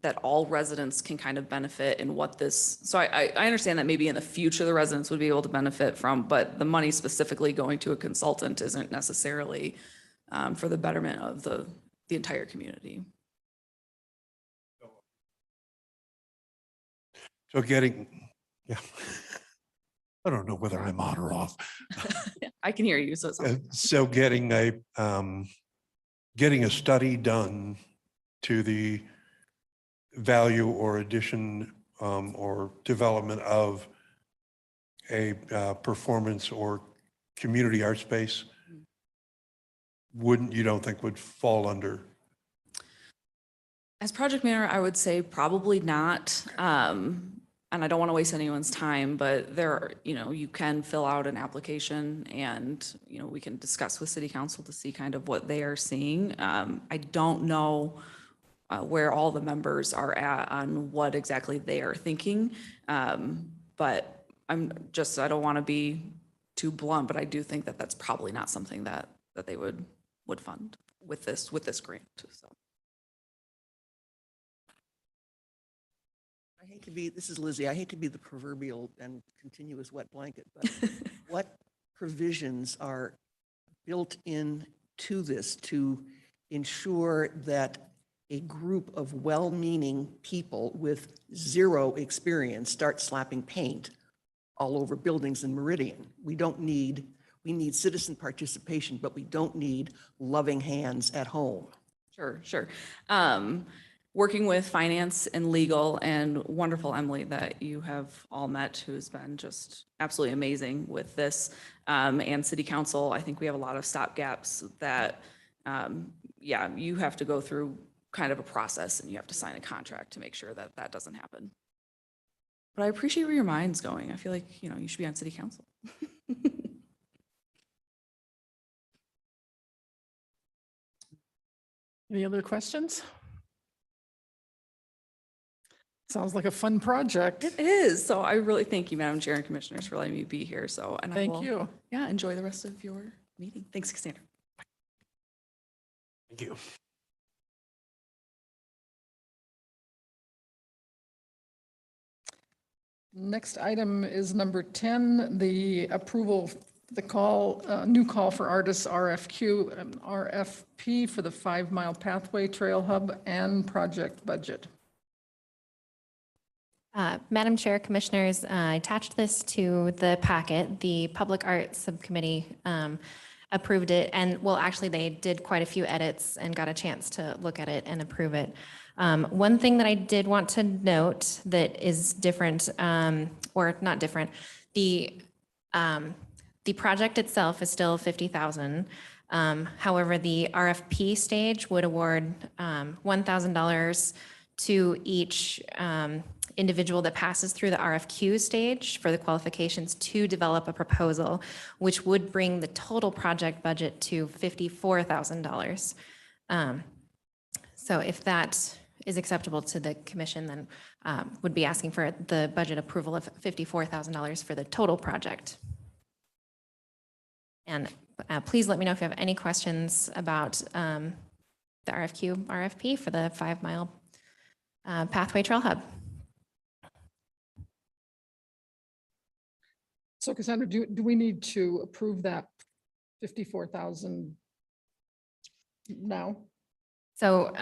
that all residents can kind of benefit in what this, so I understand that maybe in the future the residents would be able to benefit from, but the money specifically going to a consultant isn't necessarily for the betterment of the entire community. So yeah, I don't know whether I'm on or off. I can hear you, so it's So getting a study done to the value or addition or development of a performance or community art space you don't think would fall under? as project manager, I would say probably not. And I don't want to waste anyone's time, but there are, you can fill out an application and, we can discuss with city council to see kind of what they are seeing. I don't know where all the members are at on what exactly they are thinking. But I don't want to be too blunt, but I do think that that's probably not something that they would fund with this grant. So. This is Lizzie, I hate to be the proverbial and continuous wet blanket, but what provisions are built into this to ensure that a group of well-meaning people with zero experience start slapping paint all over buildings in Meridian? We need citizen participation, but we don't need loving hands at home. Sure. Working with finance and legal, and wonderful Emily that you have all met, who's been just absolutely amazing with this, and city council. I think we have a lot of stopgaps that, you have to go through kind of a process and you have to sign a contract to make sure that that doesn't happen. But I appreciate where your mind's going. I feel like, you should be on city council. Any other questions? Sounds like a fun project. It is. So I really thank you, Madam Chair and Commissioners, for letting me be here. So, and Thank you. Yeah, enjoy the rest of your meeting. Thanks, Cassandra. Thank you. Next item is number 10, the approval, new call for artists RFQ and RFP for the 5 Mile Pathway Trail Hub and project budget. Madam Chair, Commissioners, I attached this to the packet. The Public Art Subcommittee approved it, and actually they did quite a few edits and got a chance to look at it and approve it. One thing that I did want to note that is different, or not different, the project itself is still $50,000. However, the RFP stage would award $1,000 to each individual that passes through the RFQ stage for the qualifications to develop a proposal, which would bring the total project budget to $54,000. So if that is acceptable to the commission, then would be asking for the budget approval of $54,000 for the total project. And please let me know if you have any questions about the RFP for the 5 Mile Pathway Trail Hub. So Cassandra, do we need to approve that 54,000 now? So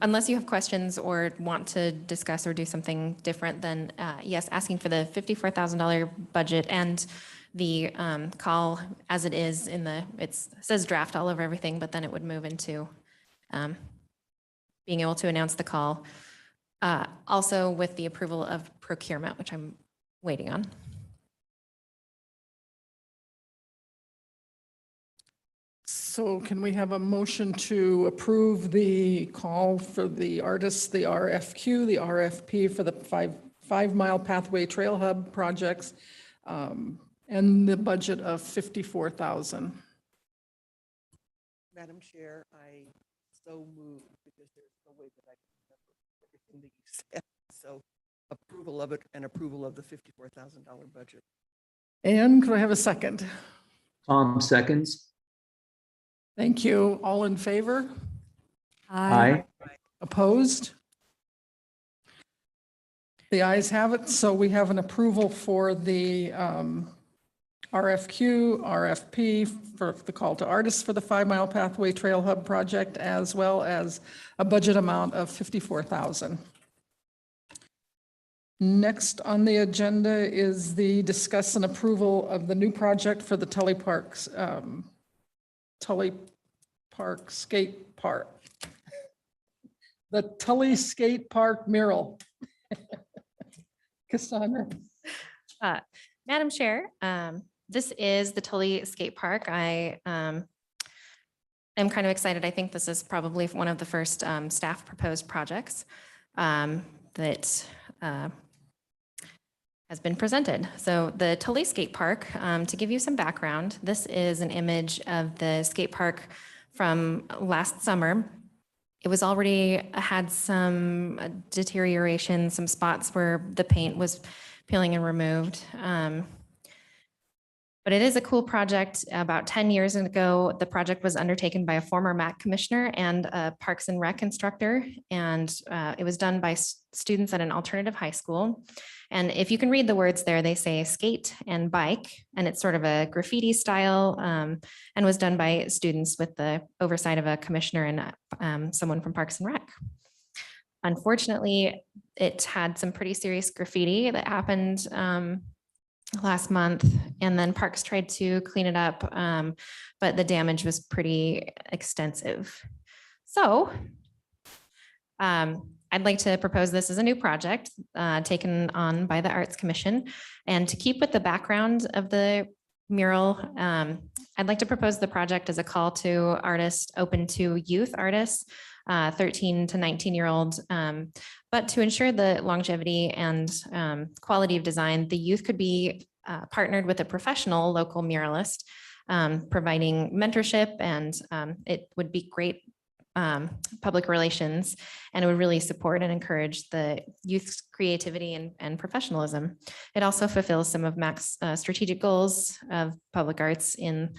unless you have questions or want to discuss or do something different, then yes, asking for the $54,000 budget and the call as it is it says draft all over everything, but then it would move into being able to announce the call. Also with the approval of procurement, which I'm waiting on. So can we have a motion to approve the call for the artists, the RFQ, the RFP for the 5 Mile Pathway Trail Hub projects, and the budget of $54,000? Madam Chair, I so moved because there's no way that I can remember everything that you said. So approval of it and approval of the $54,000 budget. And could I have a second? Tom seconds. Thank you. All in favor? Aye. Opposed? The ayes have it. So we have an approval for the RFQ, RFP for the call to artists for the 5 Mile Pathway Trail Hub project, as well as a budget amount of $54,000. Next on the agenda is the discuss and approval of the new project for the Tully Park Skate Park. The Tully Skate Park Mural. Cassandra. Madam Chair, this is the Tully Skate Park. I am kind of excited. I think this is probably one of the first staff proposed projects that has been presented. So the Tully Skate Park, to give you some background, this is an image of the skate park from last summer. It was already had some deterioration, some spots where the paint was peeling and removed. But it is a cool project. About 10 years ago, the project was undertaken by a former MAC commissioner and a Parks and Rec instructor. And it was done by students at an alternative high school. And if you can read the words there, they say skate and bike, and it's sort of a graffiti style, and was done by students with the oversight of a commissioner and someone from Parks and Rec. Unfortunately, it had some pretty serious graffiti that happened last month, and then Parks tried to clean it up, but the damage was pretty extensive. So I'd like to propose this as a new project taken on by the Arts Commission. And to keep with the background of the mural, I'd like to propose the project as a call to artists open to youth artists, 13 to 19-year-olds. But to ensure the longevity and quality of design, the youth could be partnered with a professional local muralist, providing mentorship, and it would be great public relations, and it would really support and encourage the youth's creativity and professionalism. It also fulfills some of MAC's strategic goals of public art in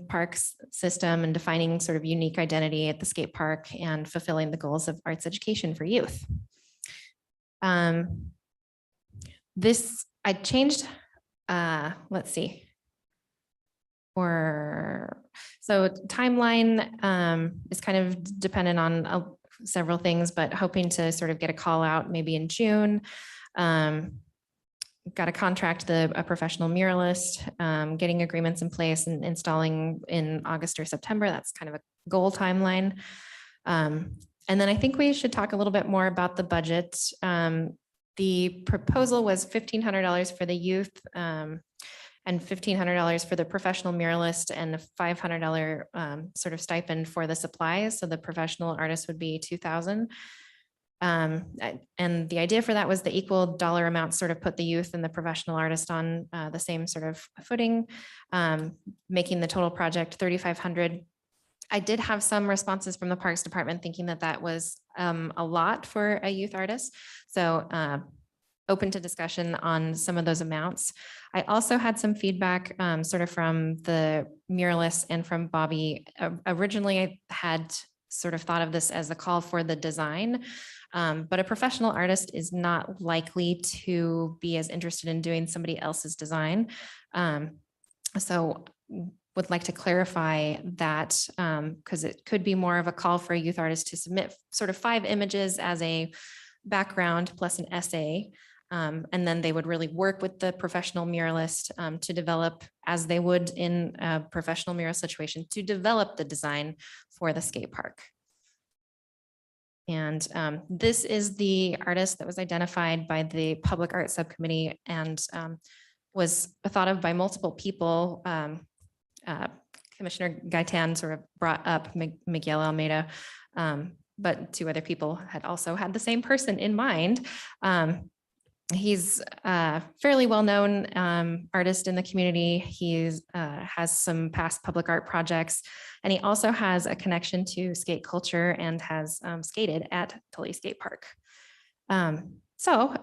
parks system, and defining sort of unique identity at the skate park and fulfilling the goals of arts education for youth. This I changed, let's see. So timeline is kind of dependent on several things, but hoping to sort of get a call out maybe in June. Got to contract a professional muralist, getting agreements in place and installing in August or September. That's kind of a goal timeline. And then I think we should talk a little bit more about the budget. The proposal was $1,500 for the youth, and $1,500 for the professional muralist, and a $500 sort of stipend for the supplies. So the professional artist would be $2,000. And the idea for that was the equal dollar amount sort of put the youth and the professional artist on the same sort of footing, making the total project $3,500. I did have some responses from the Parks Department thinking that that was a lot for a youth artist. So open to discussion on some of those amounts. I also had some feedback sort of from the muralists and from Bobby. Originally, I had sort of thought of this as a call for the design, but a professional artist is not likely to be as interested in doing somebody else's design. So would like to clarify that because it could be more of a call for a youth artist to submit sort of 5 images as a background plus an essay. And then they would really work with the professional muralist to develop, as they would in a professional mural situation, to develop the design for the skate park. And this is the artist that was identified by the Public Art Subcommittee and was thought of by multiple people. Commissioner Gaitan sort of brought up Miguel Almeida, but 2 other people had also had the same person in mind. He's a fairly well-known artist in the community. He has some past public art projects, and he also has a connection to skate culture and has skated at Tully Skate Park. So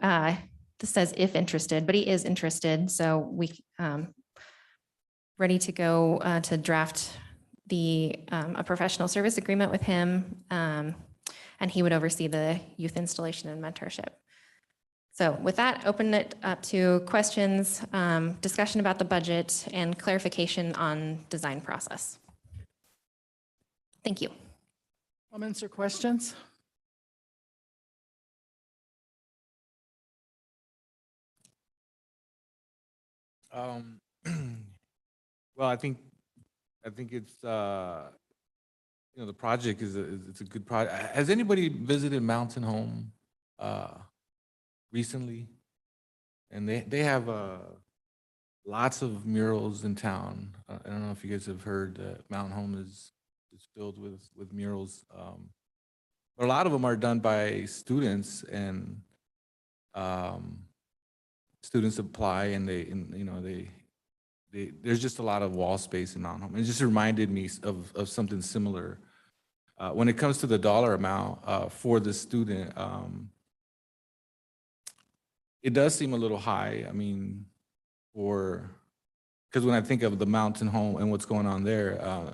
this says if interested, but he is interested. So we ready to go to draft a professional service agreement with him, and he would oversee the youth installation and mentorship. So with that, open it up to questions, discussion about the budget, and clarification on design process. Thank you. Comments or questions? Um, well, I think it's, you know, the project it's a good project. Has anybody visited Mountain Home, recently? And they have, lots of murals in town. I don't know if you guys have heard that Mountain Home is filled with murals. But a lot of them are done by students, and, students apply, and you know, there's just a lot of wall space in Mountain Home. It just reminded me of something similar. When it comes to the dollar amount, for the student, it does seem a little high. I mean, because when I think of the Mountain Home and what's going on there,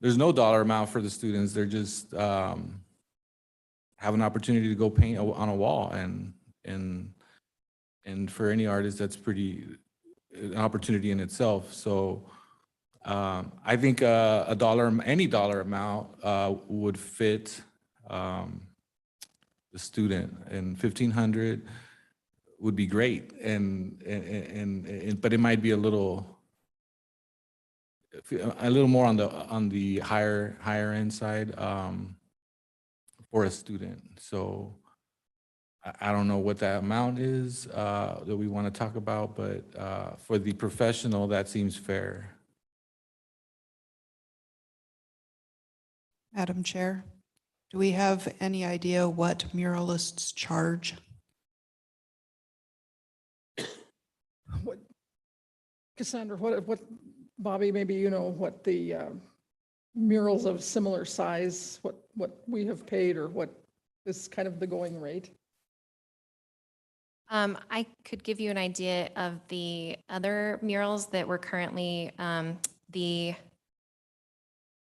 there's no dollar amount for the students. They're just, have an opportunity to go paint on a wall, and for any artist, that's an opportunity in itself. So I think any dollar amount would fit the student, and 1,500 would be great. But it might be a little more on the higher end side for a student. So I don't know what that amount is that we want to talk about, but for the professional, that seems fair. Madam Chair, do we have any idea what muralists charge? What, Cassandra, what, Bobby, maybe you know what the murals of similar size, what we have paid, or what is kind of the going rate? I could give you an idea of the other murals that we're currently, I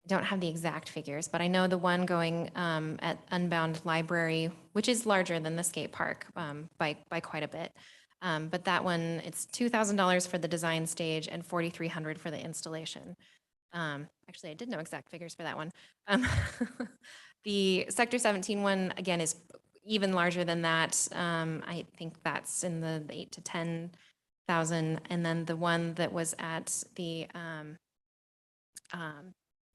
don't have the exact figures, but I know the one going at Unbound Library, which is larger than the skate park by quite a bit. But that one, it's $2,000 for the design stage and $4,300 for the installation. Actually, I did know exact figures for that one. The Sector 17 one, again, is even larger than that. I think that's in the 8 to 10,000. And then the one that was at the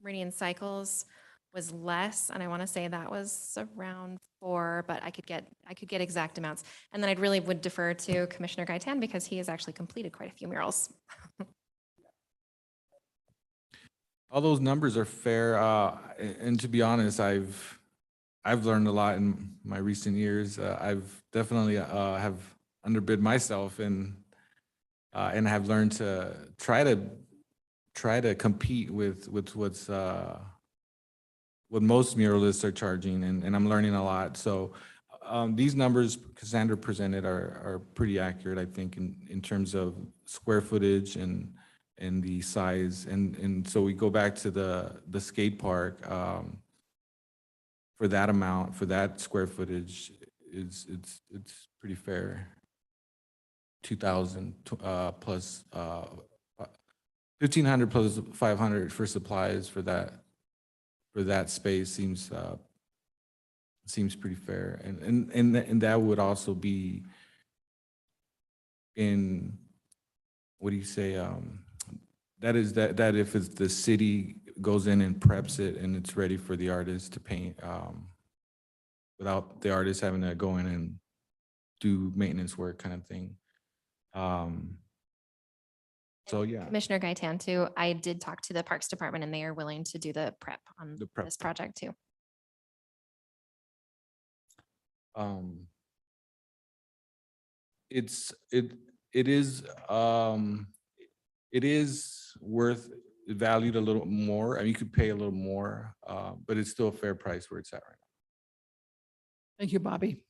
Meridian Cycles was less, and I want to say that was around 4, but I could get exact amounts. And then I really would defer to Commissioner Gaitan, because he has actually completed quite a few murals. All those numbers are fair, and to be honest, I've learned a lot in my recent years. I've definitely have underbid myself, and have learned to try to compete with what most muralists are charging, and I'm learning a lot. So these numbers Cassandra presented are pretty accurate, I think, in terms of square footage and the size. And so we go back to the skate park, for that amount, for that square footage, it's pretty fair. 2,000 plus 1,500 plus 500 for supplies for that space seems pretty fair. And that would also be in, what do you say, that if it's the city goes in and preps it and it's ready for the artist to paint, without the artist having to go in and do maintenance work kind of thing. So yeah. Commissioner Gaitan too, I did talk to the Parks Department, and they are willing to do the prep on this project too. It is valued a little more. I mean, you could pay a little more, but it's still a fair price where it's at right now. Thank you, Bobby.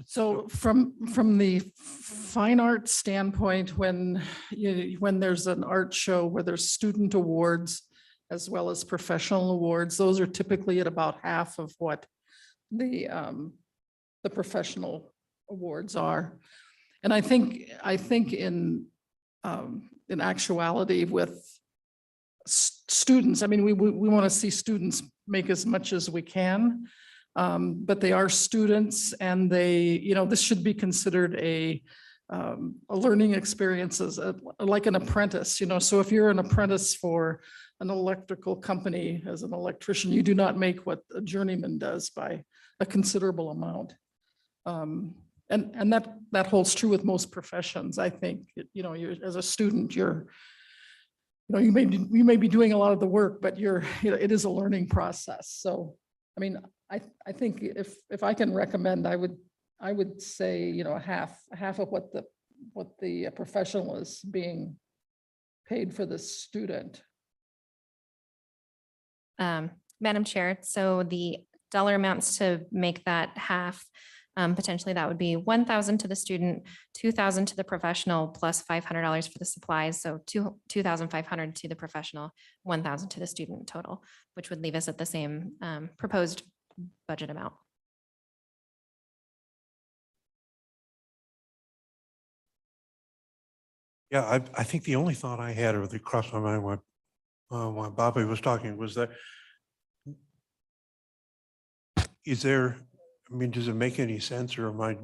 So from the fine arts standpoint, when there's an art show where there's student awards as well as professional awards, those are typically at about half of what the the professional awards are. And I think in actuality with students, I mean, we want to see students make as much as we can. But they are students and they, this should be considered a learning experience as like an apprentice, so if you're an apprentice for an electrical company as an electrician, you do not make what a journeyman does by a considerable amount. And that holds true with most professions. I think, you're, as a student, you may be doing a lot of the work, but it is a learning process. So, I mean, I think if I can recommend, I would say, half of what the professional is being paid for the student. Madam Chair, so the dollar amounts to make that half, potentially that would be 1,000 to the student, 2,000 to the professional, plus $500 for the supplies. So 2,500 to the professional, 1,000 to the student total, which would leave us at the same proposed budget amount. Yeah, I think the only thought I had, or that crossed my mind when Bobby was talking, was that does it make any sense, or am I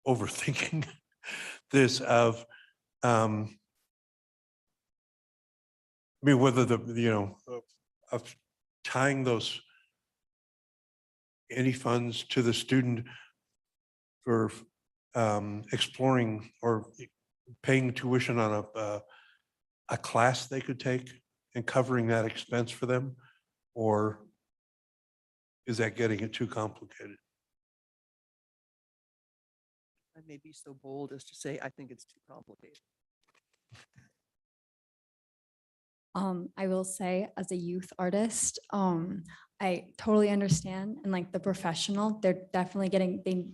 overthinking this whether of tying any funds to the student for exploring or paying tuition on a class they could take and covering that expense for them, or is that getting it too complicated? I may be so bold as to say, I think it's too complicated. I will say, as a youth artist, I totally understand, and like the professional, they're definitely they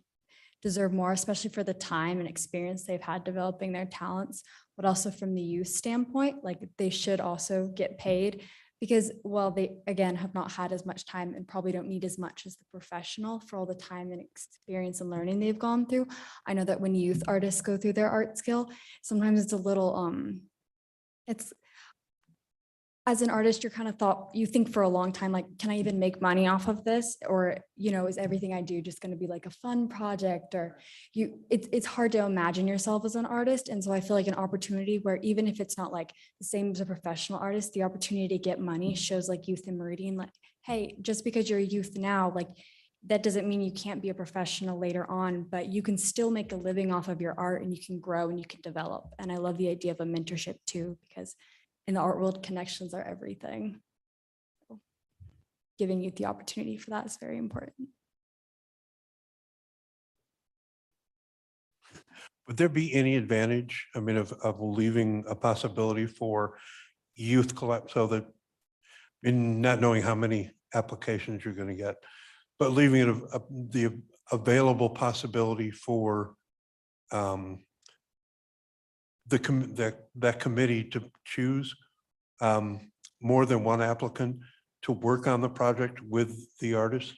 deserve more, especially for the time and experience they've had developing their talents, but also from the youth standpoint, like they should also get paid, because while they, again, have not had as much time and probably don't need as much as the professional for all the time and experience and learning they've gone through. I know that when youth artists go through their art skill, sometimes it's a little, as an artist, you're kind of you think for a long time, like, can I even make money off of this? Or, is everything I do just going to be like a fun project? Or it's hard to imagine yourself as an artist. And so I feel like an opportunity where, even if it's not like the same as a professional artist, the opportunity to get money shows like Youth in Meridian, like, hey, just because you're a youth now, like, that doesn't mean you can't be a professional later on, but you can still make a living off of your art, and you can grow and you can develop. And I love the idea of a mentorship too, because in the art world, connections are everything. So giving youth the opportunity for that is very important. Would there be any advantage, of leaving a possibility for youth collect, so that, in not knowing how many applications you're going to get, but leaving it the available possibility for that committee to choose more than one applicant to work on the project with the artist?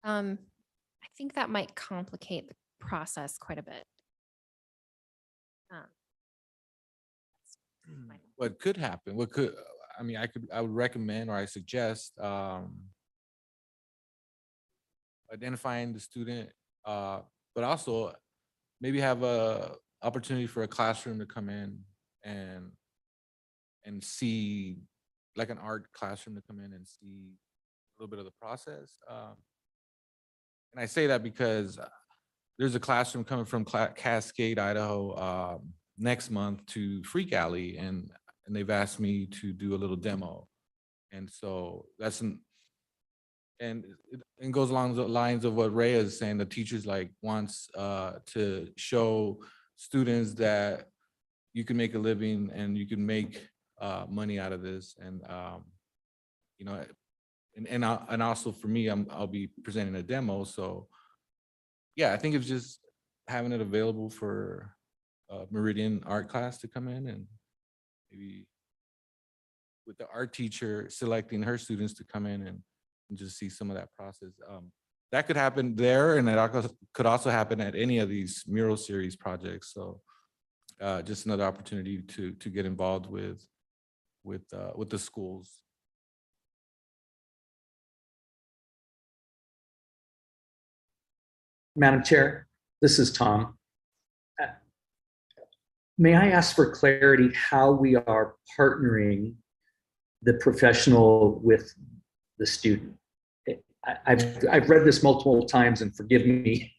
I think that might complicate the process quite a bit. What could happen, I would recommend, or I suggest, identifying the student, but also maybe have a opportunity for a classroom to come in and see, like an art classroom to come in and see a little bit of the process. And I say that because there's a classroom coming from Cascade, Idaho, next month to Freak Alley, and they've asked me to do a little demo. And so and it goes along the lines of what Rhea is saying. The teachers wants to show students that you can make a living and you can make money out of this. And and also for me, I'll be presenting a demo. So yeah, I think it's just having it available for Meridian art class to come in and maybe with the art teacher selecting her students to come in and just see some of that process. That could happen there, and it could also happen at any of these mural series projects. So just another opportunity to get involved with the schools. Madam Chair, this is Tom. May I ask for clarity how we are partnering the professional with the student? I've read this multiple times, and forgive me,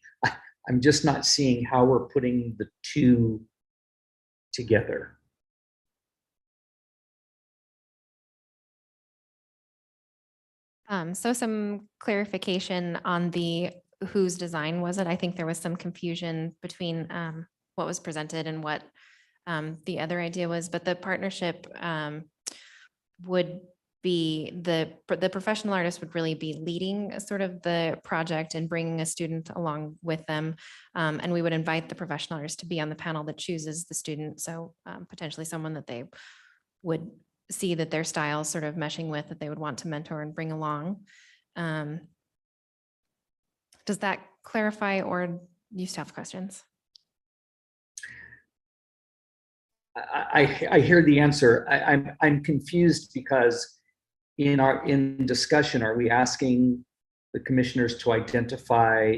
I'm just not seeing how we're putting the two together. So some clarification on the whose design was it? I think there was some confusion between what was presented and what the other idea was, but the partnership would be the professional artist would really be leading sort of the project and bringing a student along with them. And we would invite the professional artist to be on the panel that chooses the student. So potentially someone that they would see that their style sort of meshing with, that they would want to mentor and bring along. Does that clarify, or you still have questions? I hear the answer. I'm confused because in discussion, are we asking the commissioners to identify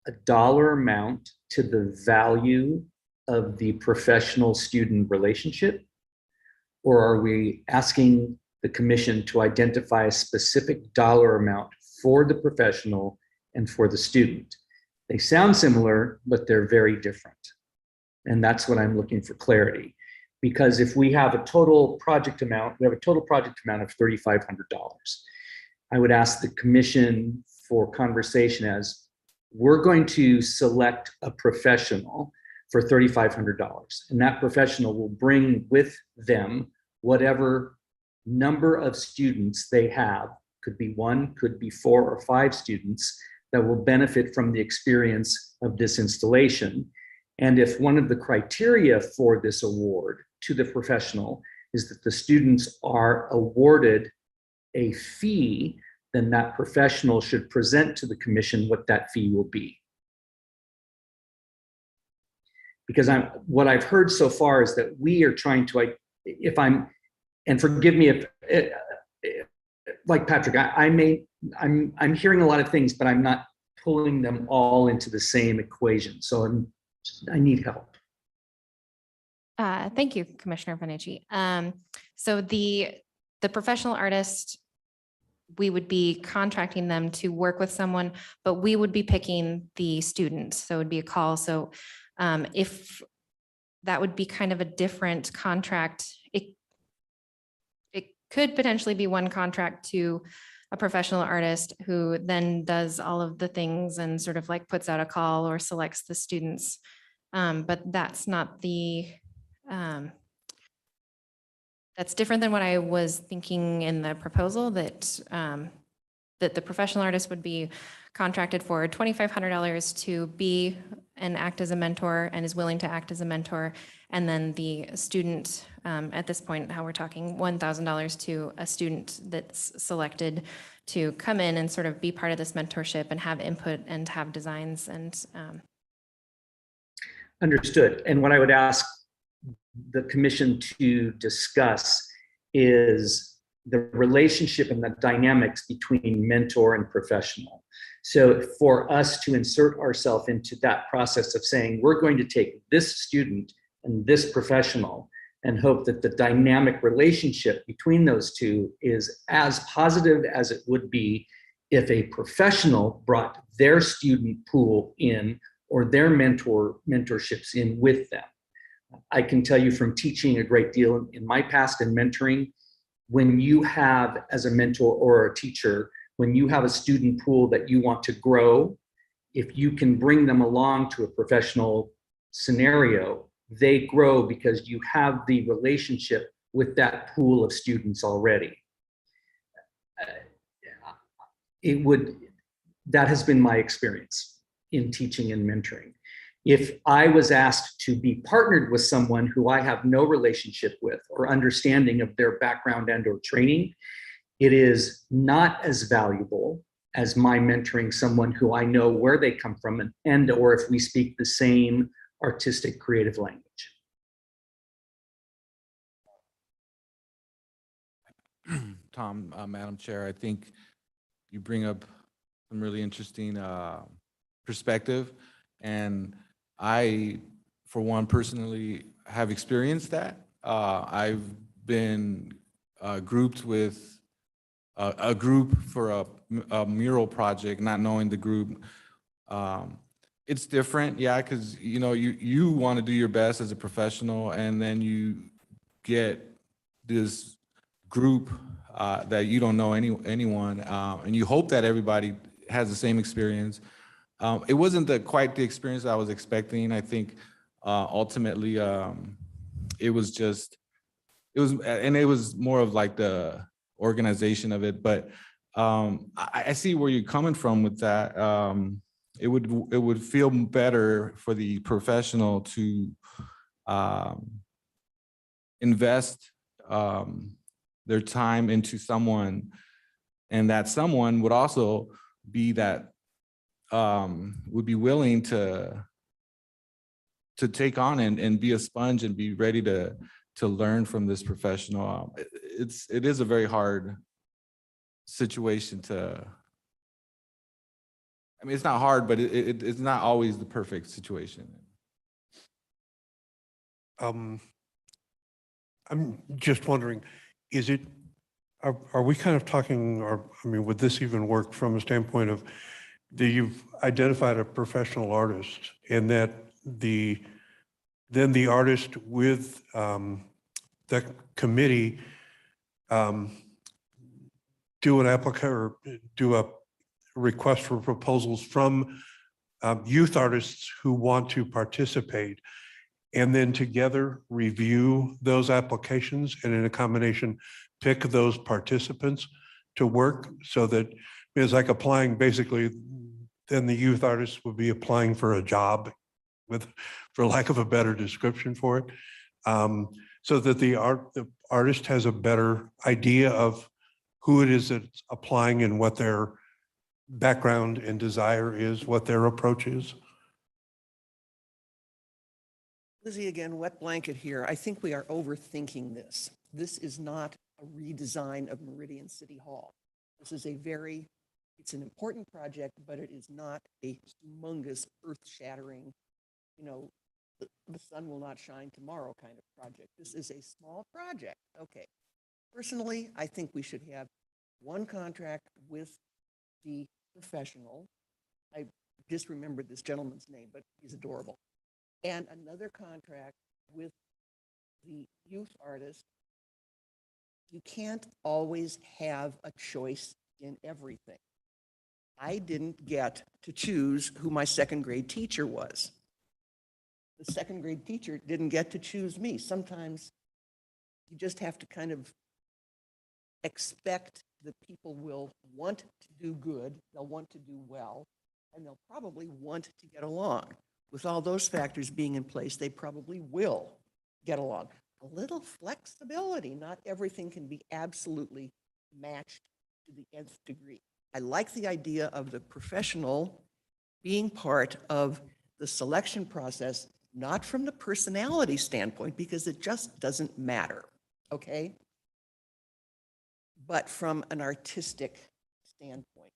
a dollar amount to the value of the professional student relationship? Or are we asking the commission to identify a specific dollar amount for the professional and for the student? They sound similar, but they're very different. And that's what I'm looking for clarity. Because if we have a total project amount, we have a total project amount of $3,500. I would ask the commission for conversation as, we're going to select a professional for $3,500. And that professional will bring with them whatever number of students they have, could be 1, could be 4 or 5 students, that will benefit from the experience of this installation. And if one of the criteria for this award to the professional is that the students are awarded a fee, then that professional should present to the commission what that fee will be. Because what I've heard so far is that we are trying to, and forgive me if, like Patrick, I'm hearing a lot of things, but I'm not pulling them all into the same equation. So I need help. Thank you, Commissioner Bonucci. So the professional artist, we would be contracting them to work with someone, but we would be picking the student. So it would be a call. So if that would be kind of a different contract, it could potentially be one contract to a professional artist who then does all of the things and sort of like puts out a call or selects the students. But that's not the, that's different than what I was thinking in the proposal, that that the professional artist would be contracted for $2,500 to be and act as a mentor and is willing to act as a mentor. And then the student, at this point, how we're talking $1,000 to a student that's selected to come in and sort of be part of this mentorship and have input and have designs and Understood. And what I would ask the commission to discuss is the relationship and the dynamics between mentor and professional. So for us to insert ourselves into that process of saying, we're going to take this student and this professional and hope that the dynamic relationship between those two is as positive as it would be if a professional brought their student pool in or their mentorships in with them. I can tell you from teaching a great deal in my past and mentoring, when you have, as a mentor or a teacher, when you have a student pool that you want to grow, if you can bring them along to a professional scenario, they grow because you have the relationship with that pool of students already. That has been my experience in teaching and mentoring. If I was asked to be partnered with someone who I have no relationship with or understanding of their background and or training, it is not as valuable as my mentoring someone who I know where they come from and or if we speak the same artistic creative language. Tom, Madam Chair, I think you bring up some really interesting perspective. And I, for one, personally have experienced that. I've been grouped with a group for a mural project, not knowing the group. It's different, yeah, because you want to do your best as a professional, and then you get this group that you don't know anyone, and you hope that everybody has the same experience. It wasn't quite the experience I was expecting. I think ultimately it was more of like the organization of it. But I see where you're coming from with that. It would feel better for the professional to invest their time into someone, and that someone would also be that would be willing to take on and be a sponge and be ready to learn from this professional. It is a very hard situation it's not hard, but it's not always the perfect situation. I'm just wondering, are we kind of talking, or, I mean, would this even work from a standpoint of you've identified a professional artist, and that then the artist with the committee do a request for proposals from youth artists who want to participate, and then together review those applications, and in a combination pick those participants to work, so that it's like applying, basically, then the youth artist would be applying for a job, for lack of a better description for it, so that the artist has a better idea of who it is that's applying and what their background and desire is, what their approach is. Lizzie, again, wet blanket here. I think we are overthinking this. This is not a redesign of Meridian City Hall. This is it's an important project, but it is not a humongous, earth-shattering, the sun will not shine tomorrow kind of project. This is a small project. Okay. Personally, I think we should have one contract with the professional. I just remembered this gentleman's name, but he's adorable. And another contract with the youth artist. You can't always have a choice in everything. I didn't get to choose who my second grade teacher was. The second grade teacher didn't get to choose me. Sometimes you just have to kind of expect that people will want to do good, they'll want to do well, and they'll probably want to get along. With all those factors being in place, they probably will get along. A little flexibility, not everything can be absolutely matched to the nth degree. I like the idea of the professional being part of the selection process, not from the personality standpoint, because it just doesn't matter, okay? But from an artistic standpoint.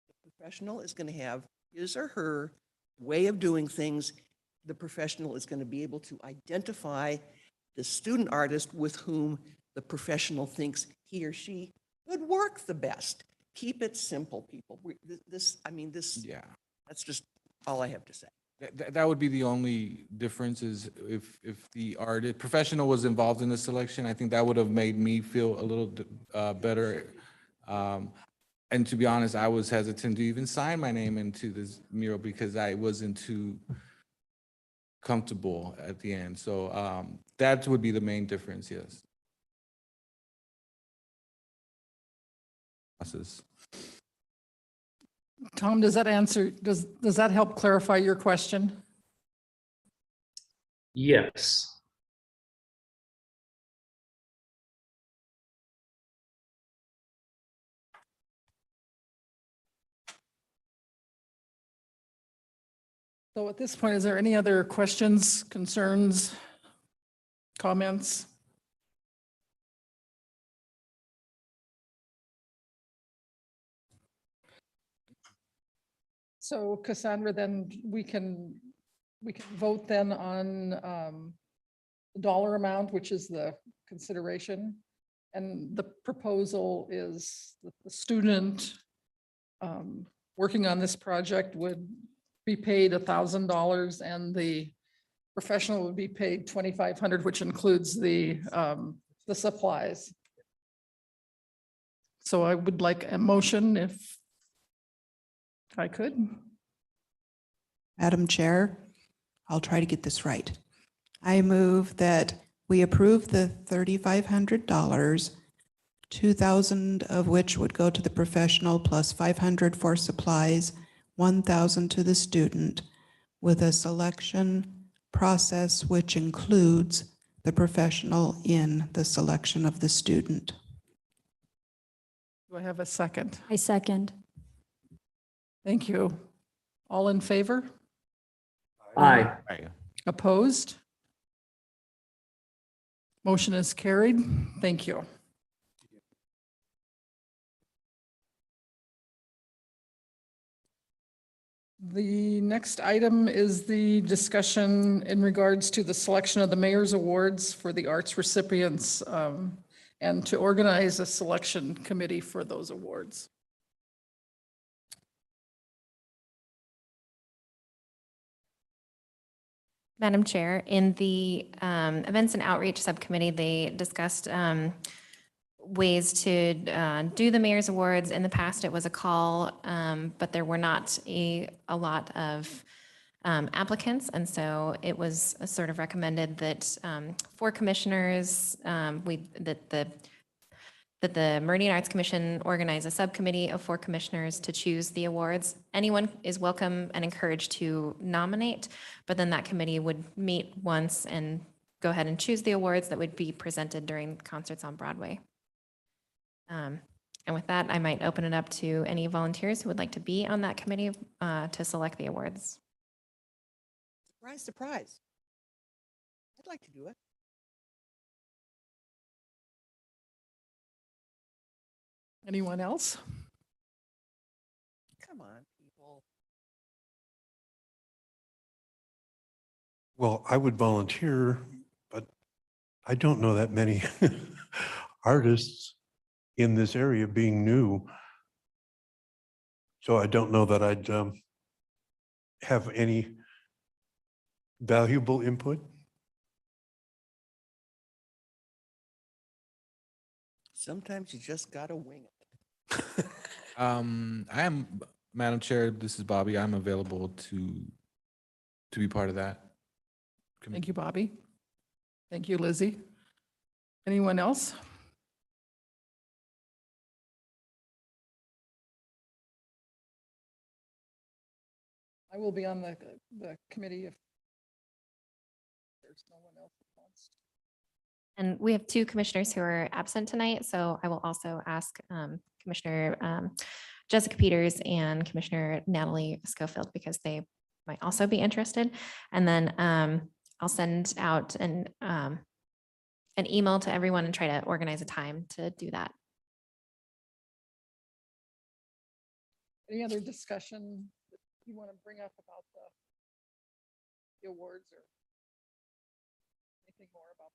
The professional is going to have his or her way of doing things. The professional is going to be able to identify the student artist with whom the professional thinks he or she would work the best. Keep it simple, people. Yeah. That's just all I have to say. That would be the only difference, is if the professional was involved in the selection. I think that would have made me feel a little better. And to be honest, I was hesitant to even sign my name into this mural because I wasn't too comfortable at the end. So that would be the main difference, yes. Tom, does that answer, does that help clarify your question? Yes. So at this point, is there any other questions, concerns, comments? So Cassandra, then we can vote then on the dollar amount, which is the consideration. And the proposal is that the student working on this project would be paid $1,000 and the professional would be paid $2,500, which includes the supplies. So I would like a motion if I could. Madam Chair, I'll try to get this right. I move that we approve the $3,500, 2,000 of which would go to the professional plus 500 for supplies, 1,000 to the student, with a selection process which includes the professional in the selection of the student. Do I have a second? I second. Thank you. All in favor? Aye. Opposed? Motion is carried. Thank you. The next item is the discussion in regards to the selection of the mayor's awards for the arts recipients and to organize a selection committee for those awards. Madam Chair, in the Events and Outreach Subcommittee, they discussed ways to do the mayor's awards. In the past, it was a call, but there were not a lot of applicants. And so it was sort of recommended that 4 commissioners, that the Meridian Arts Commission organize a subcommittee of 4 commissioners to choose the awards. Anyone is welcome and encouraged to nominate, but then that committee would meet once and go ahead and choose the awards that would be presented during concerts on Broadway. And with that, I might open it up to any volunteers who would like to be on that committee to select the awards. Surprise, surprise. I'd like to do it. Anyone else? Come on, people. Well, I would volunteer, but I don't know that many artists in this area being new. So I don't know that I'd have any valuable input. Sometimes you just gotta wing it. I am, Madam Chair, this is Bobby. I'm available to be part of that. Thank you, Bobby. Thank you, Lizzie. Anyone else? I will be on the committee if there's no one else that wants. And we have 2 commissioners who are absent tonight, so I will also ask Commissioner Jessica Peters and Commissioner Natalie Schofield because they might also be interested. And then I'll send out an email to everyone and try to organize a time to do that. Any other discussion that you want to bring up about the awards or anything more about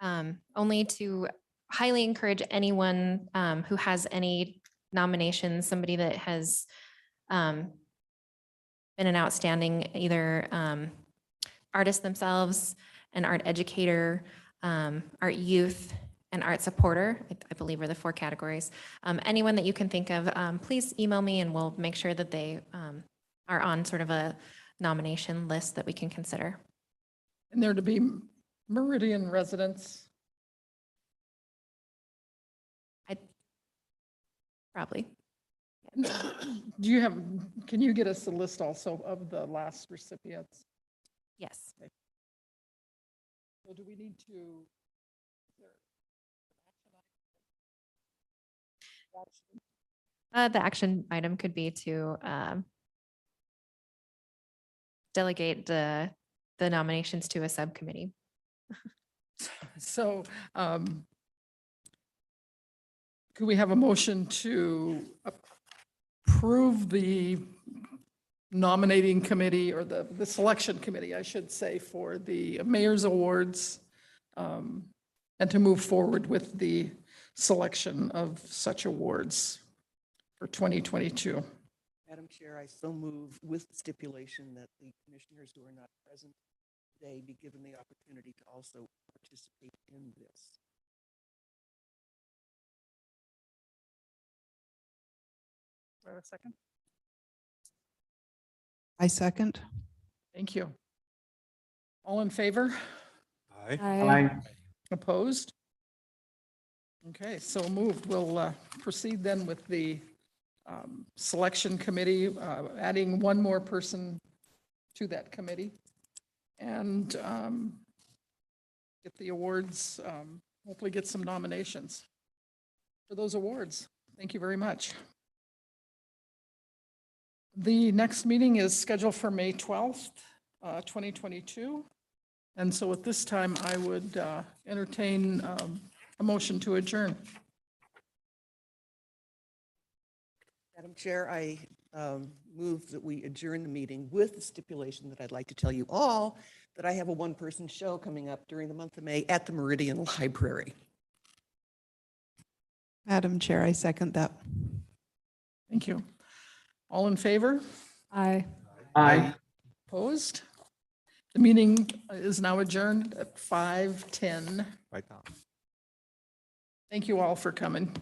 that? Only to highly encourage anyone who has any nominations, somebody that has been an outstanding either artist themselves, an art educator, art youth, an art supporter, I believe are the 4 categories. Anyone that you can think of, please email me and we'll make sure that they are on sort of a nomination list that we can consider. And there to be Meridian residents. Probably. Do you have, can you get us a list also of the last recipients? Yes. So do we need to? The action item could be to delegate the nominations to a subcommittee. So could we have a motion to approve the nominating committee or the selection committee, I should say, for the mayor's awards and to move forward with the selection of such awards for 2022? Madam Chair, I so move with the stipulation that the commissioners who are not present today be given the opportunity to also participate in this. Do I have a second? I second. Thank you. All in favor? Aye. Aye. Opposed? Okay, so moved. We'll proceed then with the selection committee, adding one more person to that committee and get the awards, hopefully get some nominations for those awards. Thank you very much. The next meeting is scheduled for May 12th, 2022. And so at this time, I would entertain a motion to adjourn. Madam Chair, I move that we adjourn the meeting with the stipulation that I'd like to tell you all that I have a one-person show coming up during the month of May at the Meridian Library. Madam Chair, I second that. Thank you. All in favor? Aye. Aye. Opposed? The meeting is now adjourned at 5:10. Right now. Thank you all for coming.